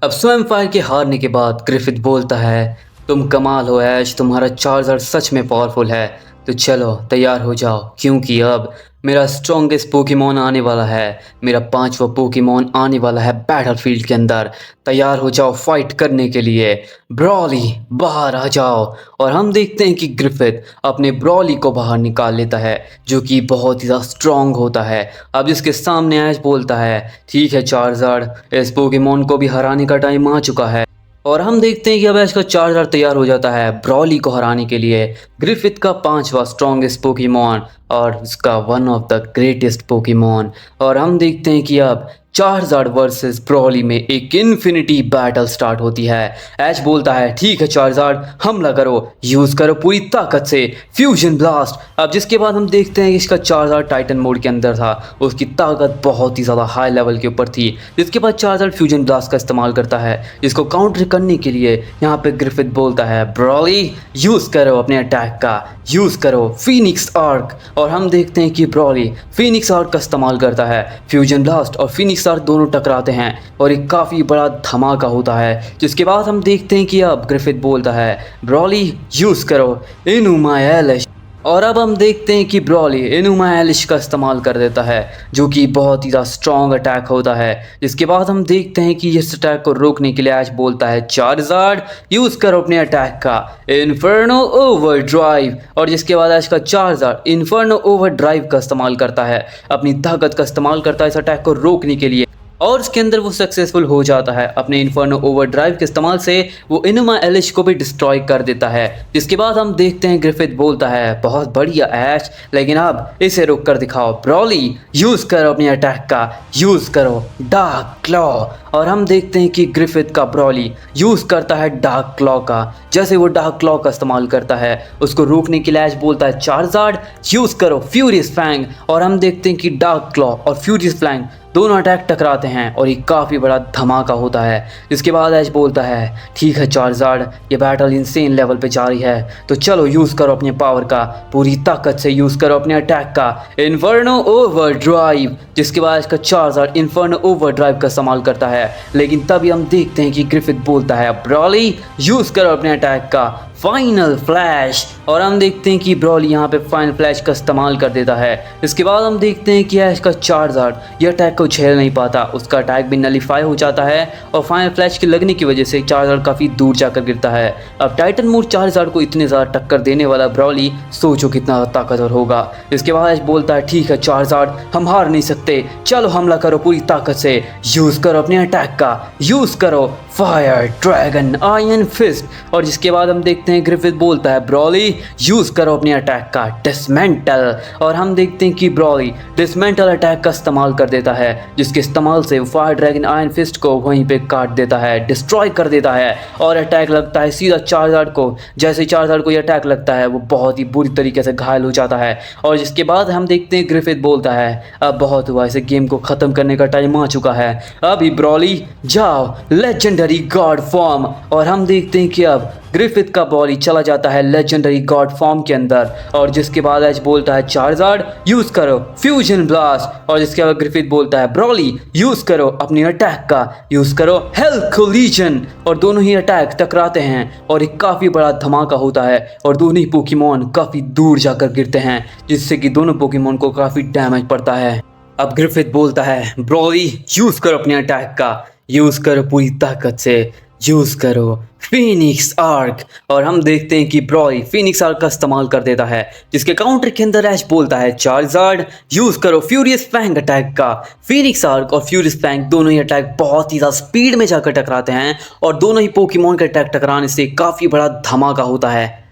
अब स्वयं फायर के हारने के बाद ग्रिफिथ बोलता है, तुम कमाल हो ऐश, तुम्हारा चार्जर सच में पावरफुल है। तो चलो तैयार हो जाओ, क्योंकि अब मेरा स्ट्रॉन्गेस्ट पोकेमॉन आने वाला है, मेरा 5वां पोकेमॉन आने वाला है बैटलफील्ड के अंदर। तैयार हो जाओ फाइट करने के लिए। ब्रॉली, बाहर आ जाओ। और हम देखते हैं कि ग्रिफिथ अपने ब्रॉली को बाहर निकाल लेता है, जो कि बहुत ही ज़्यादा स्ट्रॉन्ग होता है। अब जिसके सामने ऐश बोलता है, ठीक है चार्जर, इस पोकेमॉन को भी हराने का टाइम आ चुका है। और हम देखते हैं कि अब इसका चार्जर तैयार हो जाता है ब्रॉली को हराने के लिए। ग्रिफिथ का 5वां स्ट्रॉन्गेस्ट पोकेमॉन और उसका one of the greatest Pokemon. और हम देखते हैं कि अब चार्जर वर्सेस ब्रॉली में एक इन्फिनिटी बैटल स्टार्ट होती है। ऐश बोलता है, ठीक है चार्जर, हमला करो, यूज़ करो पूरी ताकत से फ्यूजन ब्लास्ट। अब जिसके बाद हम देखते हैं कि इसका चार्जर टाइटन मोड के अंदर था, उसकी ताकत बहुत ही ज़्यादा हाई लेवल के ऊपर थी। जिसके बाद चार्जर फ्यूजन ब्लास्ट का इस्तेमाल करता है, जिसको काउंटर करने के लिए यहाँ पे ग्रिफिथ बोलता है, ब्रॉली यूज़ करो अपने अटैक का, यूज़ करो फिनिक्स आर्क। और हम देखते हैं कि ब्रॉली फिनिक्स आर्क का इस्तेमाल करता है। फ्यूजन ब्लास्ट और फिनिक्स आर्क दोनों टकराते हैं और एक काफ़ी बड़ा धमाका होता है। जिसके बाद हम देखते हैं कि अब ग्रिफिथ बोलता है, ब्रॉली यूज़ करो इनुमा एलिश। और अब हम देखते हैं कि ब्रॉली इनुमा एलिश का इस्तेमाल कर देता है, जो कि बहुत ही ज़्यादा स्ट्रॉन्ग अटैक होता है। जिसके बाद हम देखते हैं कि इस अटैक को रोकने के लिए ऐश बोलता है, चार्जर यूज़ करो अपने अटैक का इन्फर्नो ओवरड्राइव। और जिसके बाद ऐश का चार्जर इन्फर्नो ओवरड्राइव का इस्तेमाल करता है, अपनी ताकत का इस्तेमाल करता है इस अटैक को रोकने के लिए। और उसके अंदर वो सक्सेसफुल हो जाता है। अपने इन्फर्नो ओवरड्राइव के इस्तेमाल से वो इनुमा एलिश को भी डिस्ट्रॉय कर देता है। जिसके बाद हम देखते हैं ग्रिफिथ बोलता है, बहुत बढ़िया ऐश, लेकिन अब इसे रोक कर दिखाओ। ब्रॉली यूज़ करो अपने अटैक का, यूज़ करो डार्क क्लॉ। और हम देखते हैं कि ग्रिफिथ का ब्रॉली यूज़ करता है डार्क क्लॉ का। जैसे वो डार्क क्लॉ का इस्तेमाल करता है, उसको रोकने के लिए ऐश बोलता है, चार्जर यूज़ करो फ्यूरियस फैंग। और हम देखते हैं कि डार्क क्लॉ और फ्यूरियस फैंग दोनों अटैक टकराते हैं और एक काफ़ी बड़ा धमाका होता है। जिसके बाद ऐश बोलता है, ठीक है चार्जर, ये बैटल इंसेन लेवल पे जा रही है, तो चलो यूज़ करो अपने पावर का, पूरी ताकत से यूज़ करो अपने अटैक का इन्फर्नो ओवरड्राइव। जिसके बाद इसका चार्जर इन्फर्नो ओवरड्राइव का इस्तेमाल करता है। लेकिन तभी हम देखते हैं कि ग्रिफिथ बोलता है, ब्रॉली यूज़ करो अपने अटैक का फाइनल फ्लैश। और हम देखते हैं कि ब्रॉली यहाँ पे फाइनल फ्लैश का इस्तेमाल कर देता है। इसके बाद हम देखते हैं कि ऐश का चार्जर ये अटैक को झेल नहीं पाता, उसका अटैक भी नलीफाई हो जाता है और फाइनल फ्लैश के लगने की वजह से चार्जर काफ़ी दूर जाकर गिरता है। अब टाइटन मोड चार्जर को इतने ज़्यादा टक्कर देने वाला ब्रॉली सोचो कितना ताकतवर होगा। इसके बाद ऐश बोलता है, ठीक है चार्जर, हम हार नहीं सकते, चलो हमला करो पूरी ताकत से, यूज़ करो अपने अटैक का, यूज़ करो फायर ड्रैगन आयरन फिस्ट। और जिसके बाद हम देखते हैं ग्रिफिथ बोलता है, ब्रॉली यूज़ करो अपने अटैक का डिसमेंटल। और हम देखते हैं कि ब्रॉली डिसमेंटल अटैक का इस्तेमाल कर देता है, जिसके इस्तेमाल से फायर ड्रैगन आयरन फिस्ट को वहीं पे काट देता है, डिस्ट्रॉय कर देता है। और अटैक लगता है सीधा चार्जर को। जैसे चार्जर को ये अटैक लगता है, वो बहुत ही बुरी तरीके से घायल हो जाता है। और जिसके बाद हम देखते हैं ग्रिफिथ बोलता है, अब बहुत हुआ, इसे गेम को ख़त्म करने का टाइम आ चुका है, अभी ब्रॉली जाओ लेजेंडरी गॉड फॉर्म। और हम देखते हैं कि अब ग्रिफिथ का ब्रॉली चला जाता है लेजेंडरी गॉड फॉर्म के अंदर। और जिसके बाद ऐश बोलता है, चार्जर यूज़ करो फ्यूजन ब्लास्ट। और जिसके बाद ग्रिफिथ बोलता है, ब्रॉली यूज़ करो अपने अटैक का, यूज़ करो हेल्थ कोलिजन। और दोनों ही अटैक टकराते हैं और एक काफ़ी बड़ा धमाका होता है और दोनों ही पोकेमॉन काफ़ी दूर जाकर गिरते हैं, जिससे कि दोनों पोकेमॉन को काफ़ी डैमेज पड़ता है। अब ग्रिफिथ बोलता है, ब्रॉली यूज़ करो अपने अटैक का, यूज़ करो पूरी ताकत से, यूज़ करो फिनिक्स आर्क। और हम देखते हैं कि ब्रॉली फिनिक्स आर्क का इस्तेमाल कर देता है, जिसके काउंटर के अंदर ऐश बोलता है, चार्जर यूज़ करो फ्यूरियस फैंग अटैक का। फिनिक्स आर्क और फ्यूरियस फैंग दोनों ही अटैक बहुत ही ज़्यादा स्पीड में जाकर टकराते हैं और दोनों ही पोकेमॉन के अटैक टकराने से काफ़ी बड़ा धमाका होता है।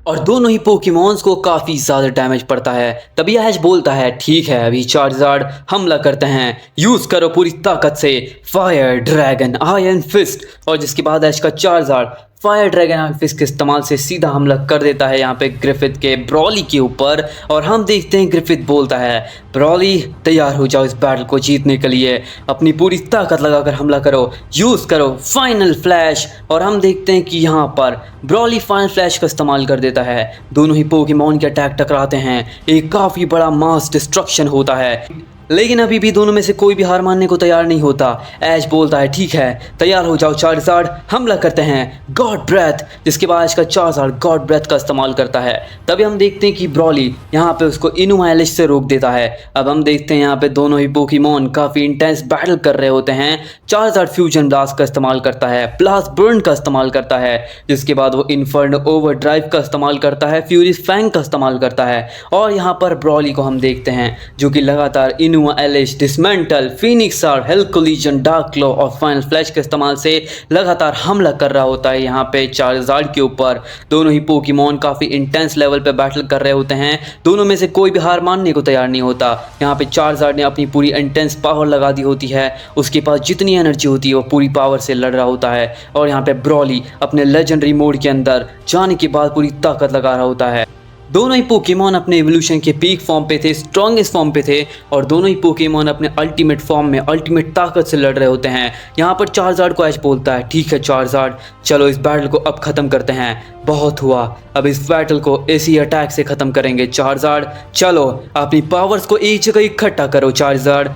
और दोनों ही पोकेमॉन्स को काफ़ी ज़्यादा डैमेज पड़ता है। तभी ऐश बोलता है ठीक है अभी चार्जार्ड हमला करते हैं, यूज़ करो पूरी ताकत से फायर ड्रैगन आयरन फिस्ट। और जिसके बाद ऐश का Charizard fire dragon iron fist के इस्तेमाल से सीधा हमला कर देता है यहाँ पे ग्रिफिथ के ब्रॉली के ऊपर। और हम देखते हैं ग्रिफिथ बोलता है ब्रॉली तैयार हो जाओ इस बैटल को जीतने के लिए, अपनी पूरी ताकत लगाकर हमला करो, यूज़ करो फाइनल फ्लैश। और हम देखते हैं कि यहाँ पर ब्रॉली फाइनल फ्लैश का इस्तेमाल कर देता है, दोनों ही पोकेमॉन के अटैक टकराते हैं, एक काफ़ी बड़ा मास डिस्ट्रक्शन होता है। लेकिन अभी भी दोनों में से कोई भी हार मानने को तैयार नहीं होता। ऐश बोलता है ठीक है तैयार हो जाओ चार्जार्ड हमला करते हैं गॉड ब्रेथ। जिसके बाद ऐश का चार्जार्ड गॉड ब्रेथ का इस्तेमाल करता है। तभी हम देखते हैं कि ब्रॉली यहाँ पे उसको इनुमाइलिश से रोक देता है। अब हम देखते हैं यहाँ पे दोनों ही पोकेमॉन काफ़ी इंटेंस बैटल कर रहे होते हैं। चार्जार्ड फ्यूजन ब्लास्ट का इस्तेमाल करता है, ब्लास्ट बर्न का इस्तेमाल करता है, जिसके बाद वो इन्फर्नो ओवरड्राइव का इस्तेमाल करता है, फ्यूरियस फैंग का इस्तेमाल करता है। और यहाँ पर ब्रॉली को हम देखते हैं जो कि लगातार एलिश डिसमेंटल फिनिक्स और हेल कोलिजन डार्क क्लो और फाइनल फ्लैश के इस्तेमाल से लगातार हमला कर रहा होता है यहाँ पे चार्जार्ड के ऊपर। दोनों ही पोकेमॉन काफ़ी इंटेंस लेवल पे बैटल कर रहे होते हैं, दोनों में से कोई भी हार मानने को तैयार नहीं होता। यहाँ पे चार्जार्ड ने अपनी पूरी इंटेंस पावर लगा दी होती है, उसके पास जितनी एनर्जी होती है वो पूरी पावर से लड़ रहा होता है। और यहाँ पे ब्रॉली अपने लेजेंडरी मोड के अंदर जाने के बाद पूरी ताकत लगा रहा होता है। दोनों ही पोकेमॉन अपने एवोल्यूशन के पीक फॉर्म पे थे, स्ट्रॉन्गेस्ट फॉर्म पे थे, और दोनों ही पोकेमॉन अपने अल्टीमेट फॉर्म में अल्टीमेट ताकत से लड़ रहे होते हैं। यहाँ पर चार्जार्ड को ऐश बोलता है ठीक है चार्जार्ड चलो इस बैटल को अब ख़त्म करते हैं, बहुत हुआ, अब इस बैटल को इसी अटैक से ख़त्म करेंगे चार्जार्ड। चलो अपनी पावर्स को एक जगह इकट्ठा करो चार्जार्ड।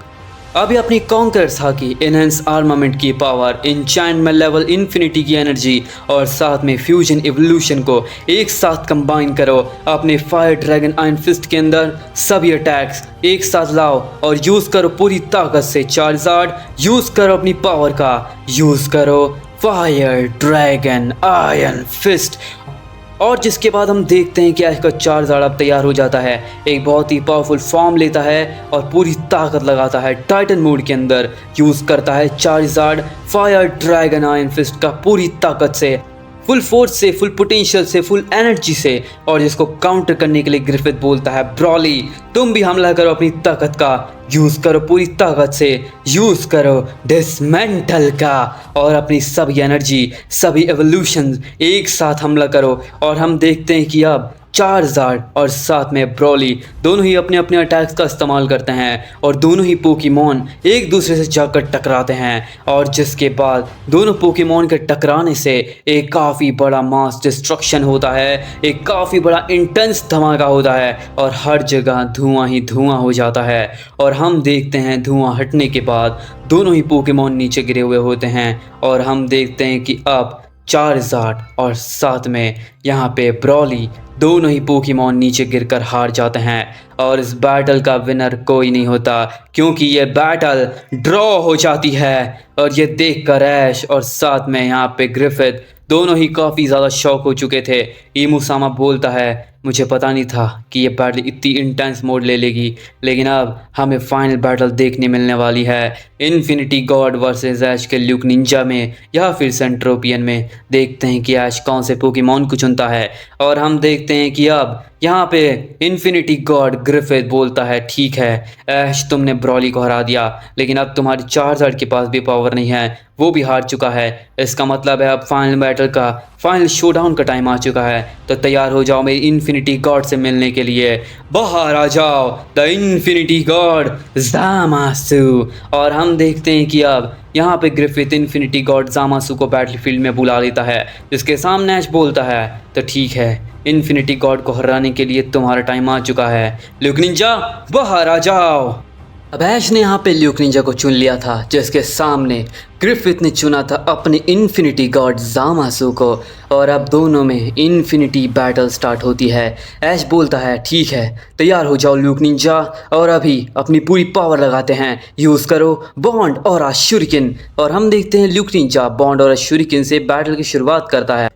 अभी अपनी कॉन्करर्स हाकी इनहेंस आर्मामेंट की पावर, इंचैंटमेंट लेवल इन्फिनिटी की एनर्जी और साथ में फ्यूजन इवोल्यूशन को एक साथ कंबाइन करो अपने फायर ड्रैगन आयरन फिस्ट के अंदर। सभी अटैक्स एक साथ लाओ और यूज़ करो पूरी ताकत से चार्जार्ड, यूज़ करो अपनी पावर का, यूज़ करो फायर ड्रैगन आयरन फिस्ट। और जिसके बाद हम देखते हैं कि ऐश का चार्जार्ड अब तैयार हो जाता है, एक बहुत ही पावरफुल फॉर्म लेता है और पूरी ताकत लगाता है टाइटन मोड के अंदर, यूज़ करता है Charizard fire dragon iron fist का पूरी ताकत से, फुल फोर्स से, फुल पोटेंशियल से, फुल एनर्जी से। और जिसको काउंटर करने के लिए ग्रिफिथ बोलता है ब्रॉली तुम भी हमला करो अपनी ताकत का, यूज़ करो पूरी ताकत से, यूज़ करो डिसमेंटल का और अपनी सभी एनर्जी सभी एवोल्यूशन एक साथ हमला करो। और हम देखते हैं कि अब चार्जार्ड और साथ में ब्रॉली दोनों ही अपने अपने अटैक्स का इस्तेमाल करते हैं और दोनों ही पोकेमॉन एक दूसरे से जाकर टकराते हैं। और जिसके बाद दोनों पोकेमॉन के टकराने से एक काफ़ी बड़ा मास डिस्ट्रक्शन होता है, एक काफ़ी बड़ा इंटेंस धमाका होता है और हर जगह धुआं ही धुआं हो जाता है। और हम देखते हैं धुआं हटने के बाद दोनों ही पोकेमॉन नीचे गिरे हुए होते हैं और हम देखते हैं कि अब चार्जार्ड और साथ में यहाँ पे ब्रॉली दोनों ही पोकेमॉन नीचे गिरकर हार जाते हैं। और इस बैटल का विनर कोई नहीं होता क्योंकि ये बैटल ड्रॉ हो जाती है। और ये देखकर ऐश और साथ में यहाँ पे ग्रिफिथ दोनों ही काफ़ी ज़्यादा शॉक हो चुके थे। इमुसामा बोलता है मुझे पता नहीं था कि ये बैटल इतनी इंटेंस मोड ले लेगी, लेकिन अब हमें फाइनल बैटल देखने मिलने वाली है इन्फिनिटी गॉड वर्सेस ऐश के ल्यूक निंजा में या फिर सेंट्रोपियन में। देखते हैं कि ऐश कौन से पोकेमॉन को चुनता है। और हम देखते हैं कि अब यहाँ पे इन्फिनिटी गॉड ग्रिफिथ बोलता है ठीक है ऐश तुमने ब्रॉली को हरा दिया, लेकिन अब तुम्हारी चार्जार्ड के पास भी पावर नहीं है, वो भी हार चुका है। इसका मतलब है अब फाइनल बैटल का फाइनल शोडाउन का टाइम आ चुका है, तो तैयार हो जाओ मेरी इन्फिनिटी गॉड से मिलने के लिए। बाहर आ जाओ द इन्फिनिटी गॉड ज़ामासु। और हम देखते हैं कि अब यहाँ पे ग्रिफिथ इन्फिनिटी गॉड ज़ामासु को बैटलफील्ड में बुला लेता है, जिसके सामने ऐश बोलता है तो ठीक है इन्फिनिटी गॉड को हराने के लिए तुम्हारा टाइम आ चुका है, ल्यूक निंजा बाहर आ जाओ। अब ऐश ने यहाँ पे ल्यूक निंजा को चुन लिया था, जिसके सामने ग्रिफिथ ने चुना था अपने इन्फिनिटी गॉड ज़ामासु को। और अब दोनों में इन्फिनिटी बैटल स्टार्ट होती है। ऐश बोलता है ठीक है तैयार हो जाओ ल्यूक निंजा और अभी अपनी पूरी पावर लगाते हैं, यूज़ करो बॉन्ड और शूरिकेन। और हम देखते हैं ल्यूक निंजा बॉन्ड और शूरिकेन से बैटल की शुरुआत करता है।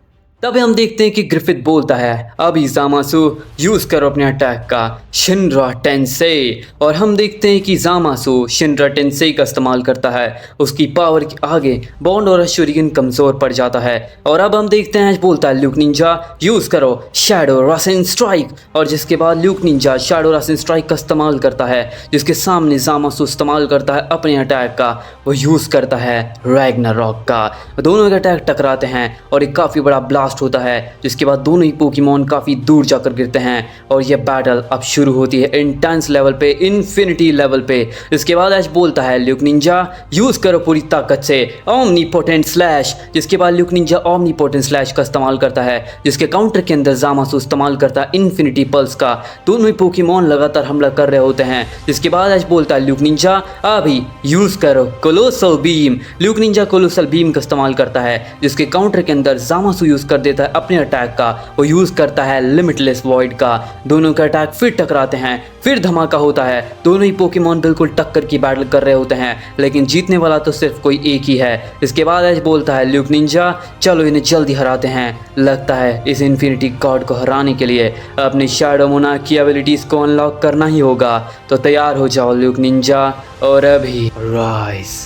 तब हम देखते हैं कि ग्रिफिथ बोलता है अभी जामासु यूज़ करो अपने अटैक का शिनरा टेंसे। और हम देखते हैं कि जामासु शिनरा टेंसे का इस्तेमाल करता है। उसकी पावर के आगे बॉन्ड और शोरिगन कमज़ोर पड़ जाता है। और अब हम देखते हैं बोलता है ल्यूक निंजा यूज़ करो शैडो रासेन स्ट्राइक। और जिसके बाद ल्यूक निंजा शैडो रासेन स्ट्राइक का इस्तेमाल करता है, जिसके सामने जामासु इस्तेमाल करता है अपने अटैक का, वो यूज़ करता है रैग्नारॉक का। दोनों के अटैक टकराते हैं और एक काफ़ी बड़ा ब्लास्ट होता है, जिसके बाद दोनों ही पोकेमॉन काफ़ी दूर जाकर गिरते हैं। और यह बैटल अब शुरू होती है इंटेंस लेवल पे, इन्फिनिटी लेवल पे। इसके बाद ऐश बोलता है ल्यूक निंजा यूज़ करो पूरी ताकत से ओमनीपोटेंट स्लैश। जिसके बाद ल्यूक निंजा ओमनीपोटेंट स्लैश का इस्तेमाल करता है, जिसके काउंटर के अंदर जामासु इस्तेमाल करता है इन्फिनिटी पल्स का। दोनों ही पोकेमॉन लगातार हमला कर रहे होते हैं। जिसके बाद ऐश बोलता है ल्यूक निंजा अभी यूज़ करो colossal beam. Luke Ninja colossal beam का इस्तेमाल करता है, जिसके काउंटर के अंदर जामासु यूज़ कर देता है अपने अटैक का। वो यूज़ करता है लिमिटलेस वॉइड का। दोनों के अटैक फिर टकराते हैं, फिर धमाका होता है। दोनों ही पोकेमॉन बिल्कुल टक्कर की बैटल कर रहे होते हैं, लेकिन जीतने वाला तो सिर्फ कोई एक ही है। इसके बाद ऐश बोलता है ल्यूक निंजा चलो इन्हें जल्दी हराते हैं। लगता है इस इन्फिनिटी गॉड को हराने के लिए अपनी शैडो मोनार्क की एबिलिटीज़ को अनलॉक करना ही होगा। तो तैयार हो जाओ ल्यूक निंजा और अभी राइज।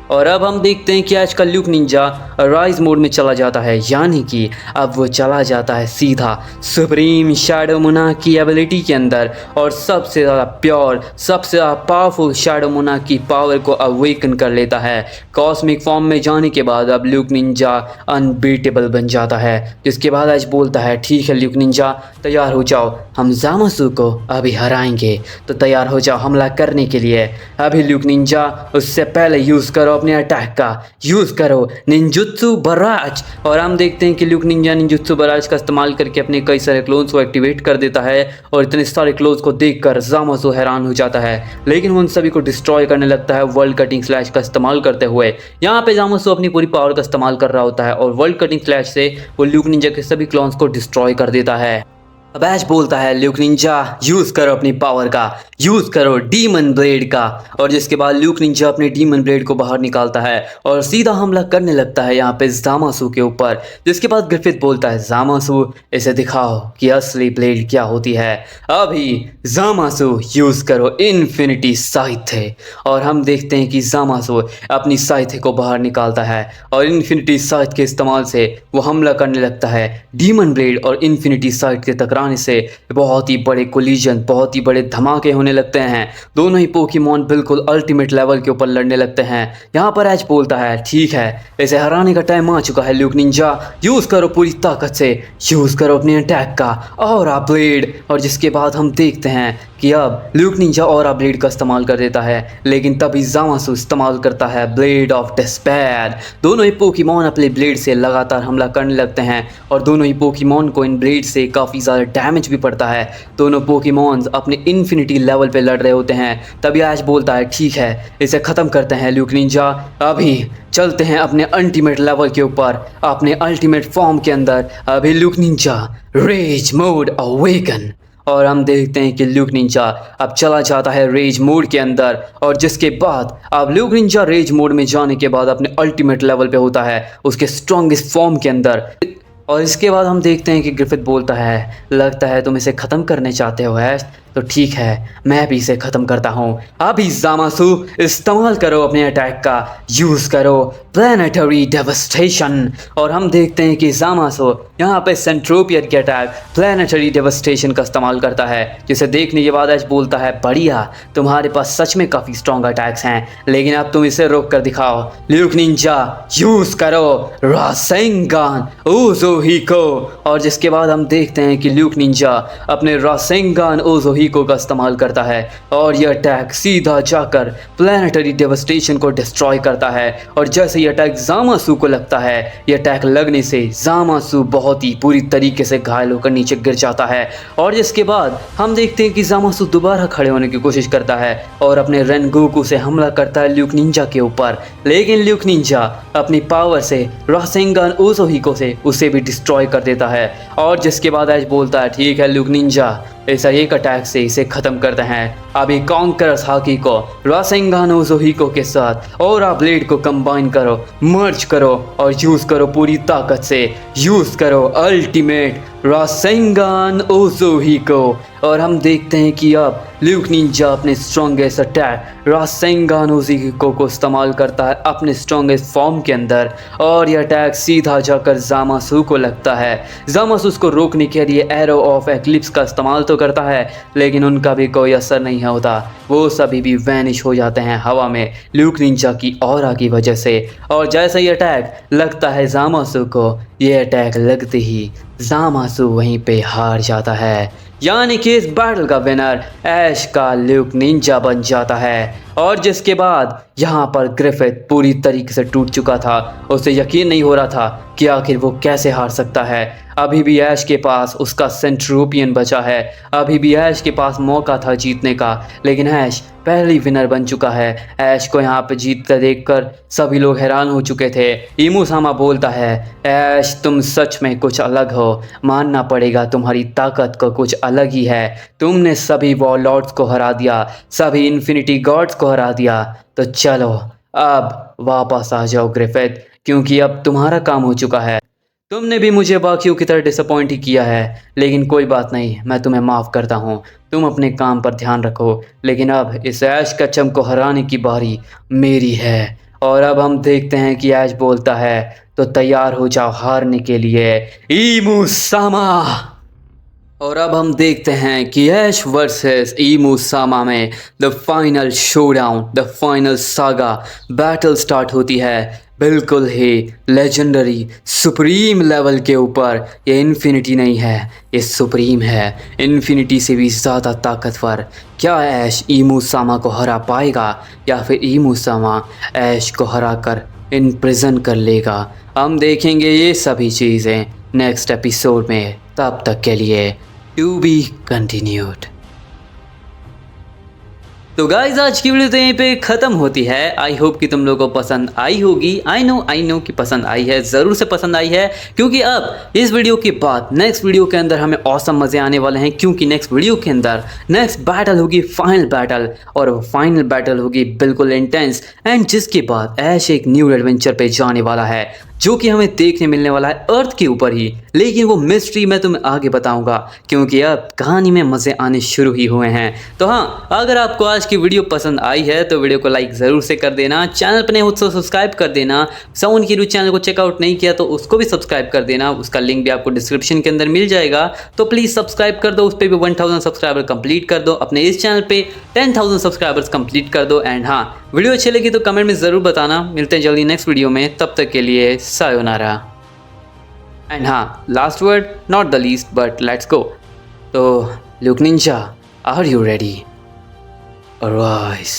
और अब हम देखते हैं कि आजकल ल्यूक निंजा राइज मोड में चला जाता है, यानी कि अब वो चला जाता है सीधा सुप्रीम शैडो मोनार्क की एबिलिटी के अंदर और सबसे ज़्यादा प्योर, सबसे ज़्यादा पावरफुल शैडो मोनार्क की पावर को अवेकन कर लेता है। कॉस्मिक फॉर्म में जाने के बाद अब ल्यूक निंजा अनबीटेबल बन जाता है। जिसके बाद आज बोलता है ठीक है ल्यूक निंजा तैयार हो जाओ, हम जामासु को अभी हराएंगे। तो तैयार हो जाओ हमला करने के लिए। अभी ल्यूक निंजा उससे पहले यूज़ करो अपने अटैक का, यूज़ करो निंजुत्सु बराज। और हम देखते हैं कि ल्यूक निंजा निंजुत्सु बराज का इस्तेमाल करके अपने कई सारे क्लोन्स को एक्टिवेट कर देता है। और इतने सारे क्लोन्स को देखकर जामासु हैरान हो जाता है, लेकिन वो उन सभी को डिस्ट्रॉय करने लगता है वर्ल्ड कटिंग स्लैश का इस्तेमाल करते हुए। यहाँ पे जामासु अपनी पूरी पावर का इस्तेमाल कर रहा होता है और वर्ल्ड कटिंग स्लैश से वो ल्यूक निंजा के सभी क्लोन्स को डिस्ट्रॉय कर देता है। अब ऐश बोलता है ल्यूक निंजा यूज़ करो अपनी पावर का, यूज़ करो डीमन ब्लेड का। और जिसके बाद ल्यूक निंजा अपने डीमन ब्लेड को बाहर निकालता है और सीधा हमला करने लगता है यहाँ पे जामासु के ऊपर। जिसके बाद ग्रिफिथ बोलता है जामासु इसे दिखाओ कि असली ब्लेड क्या होती है। अभी जामासु यूज़ करो इन्फिनिटी साइथे। और हम देखते हैं कि जामासु अपनी साइथे को बाहर निकालता है और इन्फिनिटी साइथ के इस्तेमाल से वो हमला करने लगता है। डीमन ब्लेड और इन्फिनिटी साइथ के टकराने से बहुत ही बड़े कोलिजन, बहुत ही बड़े धमाके होने लगते हैं। दोनों ही पोकेमॉन बिल्कुल अल्टीमेट लेवल के ऊपर लड़ने लगते हैं। यहाँ पर एज बोलता है ठीक है इसे हराने का टाइम आ चुका है ल्यूक निंजा, यूज़ करो पूरी ताकत से, यूज़ करो अपने अटैक का ऑरा ब्लेड। और जिसके बाद हम देखते हैं कि अब ल्यूक निंजा ऑरा ब्लेड का इस्तेमाल कर देता है, लेकिन तभी जामासु इस्तेमाल करता है ब्लेड ऑफ डिस्पेयर। दोनों ही पोकेमॉन अपने ब्लेड से लगातार हमला करने लगते हैं और दोनों ही पोकेमॉन को इन ब्लेड से काफ़ी ज़्यादा डैमेज भी पड़ता है। दोनों पोकेमॉन्स अपने इन्फिनिटी लेवल पे लड़ रहे होते हैं। तभी ऐश बोलता है ठीक है इसे ख़त्म करते हैं ल्यूक निंजा, अभी चलते हैं अपने अल्टीमेट लेवल के ऊपर, अपने अल्टीमेट फॉर्म के अंदर। अभी Luke Ninja raise mode awaken. और हम देखते हैं कि ल्यूक निंजा अब चला जाता है रेज मोड के अंदर। और जिसके बाद अब ल्यूक निंजा रेज मोड में जाने के बाद अपने अल्टीमेट लेवल पे होता है, उसके स्ट्रॉन्गेस्ट फॉर्म के अंदर। और इसके बाद हम देखते हैं कि ग्रिफिथ बोलता है लगता है तुम इसे ख़त्म करने चाहते हो ऐश, तो ठीक है मैं भी इसे ख़त्म करता हूँ। अभी जामासु इस्तेमाल करो अपने अटैक का, यूज़ करो प्लैनेटरी डेवस्टेशन। और हम देखते हैं कि जामासु यहाँ पे सेंट्रोपियर के अटैक प्लैनेटरी डेवस्टेशन का इस्तेमाल करता है, जिसे देखने के बाद ऐश बोलता है बढ़िया तुम्हारे पास सच में काफ़ी स्ट्रॉन्ग अटैक्स हैं, लेकिन अब तुम इसे रोक कर दिखाओ। ल्यूक निंजा यूज़ करो रासेंगान ओज़ोहिको। और जिसके बाद हम देखते हैं कि ल्यूक निंजा अपने रासेंगान ओज़ोहिको का इस्तेमाल करता है और यह अटैक सीधा जाकर प्लैनेटरी डेवस्टेशन को डिस्ट्रॉय करता है। और जैसे ये अटैक जामासु को लगता है, यह अटैक लगने से जामासु बहुत ही पूरी तरीके से घायल होकर नीचे गिर जाता है। और जिसके बाद हम देखते हैं कि जामासु दोबारा खड़े होने की कोशिश करता है और अपने रेनगोकू से हमला करता है ल्यूक निंजा के ऊपर, लेकिन ल्यूक निंजा अपनी पावर से रासेंगान ओज़ोहिको से उसे भी डिस्ट्रॉय कर देता है। और जिसके बाद ऐश बोलता है ठीक है ल्यूक निंजा इस एक अटैक से इसे ख़त्म करते हैं। अभी कॉन्करर्स हाकी को रासेंगान ओज़ोहिको के साथ और ब्लेड को कंबाइन करो, मर्ज करो और यूज़ करो पूरी ताकत से। यूज़ करो अल्टीमेट रासेंगान ओज़ोहिको। और हम देखते हैं कि अब ल्यूक निंजा अपने स्ट्रॉन्गेस्ट अटैक रासेंगान ओज़ोहिको को इस्तेमाल करता है अपने स्ट्रॉन्गेस्ट फॉर्म के अंदर, और यह अटैक सीधा जाकर ज़ामासु को लगता है। ज़ामासु उसको रोकने के लिए एरो ऑफ एक्लिप्स का इस्तेमाल तो करता है, लेकिन उनका भी कोई असर नहीं होता। वो सभी भी वैनिश हो जाते हैं हवा में ल्यूक निंजा की ऑरा की वजह से। और जैसे ही अटैक लगता है ज़ामासु को, ये अटैक लगते ही ज़ामासु वहीं पे हार जाता है, यानी कि इस बैटल का विनर ऐश का ल्यूक निंजा बन जाता है। और जिसके बाद यहाँ पर ग्रिफिथ पूरी तरीके से टूट चुका था। उसे यकीन नहीं हो रहा था कि आखिर वो कैसे हार सकता है। अभी भी ऐश के पास उसका सेंट्रोपियन बचा है, अभी भी ऐश के पास मौका था जीतने का, लेकिन ऐश पहली विनर बन चुका है। ऐश को यहाँ पे जीतते देखकर सभी लोग हैरान हो चुके थे। इमुसामा बोलता है, ऐश तुम सच में कुछ अलग हो, मानना पड़ेगा तुम्हारी ताकत को कुछ अलग ही है। तुमने सभी वॉरलॉर्ड्स को हरा दिया, सभी इन्फिनिटी गॉड्स को हरा दिया। तो चलो अब वापस आ जाओ ग्रिफिथ, क्योंकि अब तुम्हारा काम हो चुका है। तुमने भी मुझे बाकियों की तरह डिसअपॉइंट ही किया है, लेकिन कोई बात नहीं, मैं तुम्हें माफ़ करता हूँ। तुम अपने काम पर ध्यान रखो, लेकिन अब इस ऐश कचम को हराने की बारी मेरी है। और अब हम देखते हैं कि ऐश बोलता है, तो तैयार हो जाओ हारने के लिए, इमुसामा। और अब हम देखते हैं कि ऐश वर्सेस इमुसामा में the final showdown, the final saga battle start होती है। बिल्कुल ही लेजेंडरी सुप्रीम लेवल के ऊपर। ये इन्फिनिटी नहीं है, ये सुप्रीम है, इन्फिनिटी से भी ज़्यादा ताकतवर। क्या ऐश इमुसामा को हरा पाएगा, या फिर इमुसामा ऐश को हरा कर इन प्रिजन कर लेगा? हम देखेंगे ये सभी चीज़ें नेक्स्ट एपिसोड में। तब तक के लिए टू बी कंटिन्यूड। तो गाइज आज की वीडियो तो यहीं पे ख़त्म होती है। आई होप कि तुम लोगों को पसंद आई होगी। आई नो कि पसंद आई है, ज़रूर से पसंद आई है, क्योंकि अब इस वीडियो के बाद नेक्स्ट वीडियो के अंदर हमें औसम मज़े आने वाले हैं। क्योंकि नेक्स्ट वीडियो के अंदर नेक्स्ट बैटल होगी फाइनल बैटल, और वो फाइनल बैटल होगी बिल्कुल इंटेंस। एंड जिसके बाद ऐश एक न्यू एडवेंचर पे जाने वाला है, जो कि हमें देखने मिलने वाला है अर्थ के ऊपर ही। लेकिन वो मिस्ट्री मैं तुम्हें आगे बताऊंगा, क्योंकि अब कहानी में मज़े आने शुरू ही हुए हैं। तो हाँ, अगर आपको आज की वीडियो पसंद आई है तो वीडियो को लाइक ज़रूर से कर देना, चैनल पर नए हो तो सब्सक्राइब कर देना। साउंड की चैनल को चेकआउट नहीं किया तो उसको भी सब्सक्राइब कर देना, उसका लिंक भी आपको डिस्क्रिप्शन के अंदर मिल जाएगा। तो प्लीज़ सब्सक्राइब कर दो, उस पर भी 1000 सब्सक्राइबर कंप्लीट कर दो। अपने इस चैनल पर 10,000 सब्सक्राइबर्स कंप्लीट कर दो। एंड हाँ, वीडियो अच्छी लगी तो कमेंट में ज़रूर बताना। मिलते हैं जल्दी नेक्स्ट वीडियो में, तब तक के लिए सायोनारा। एंड हाँ, last word not the least but let's go. तो Luke ninja, are you ready? Arise.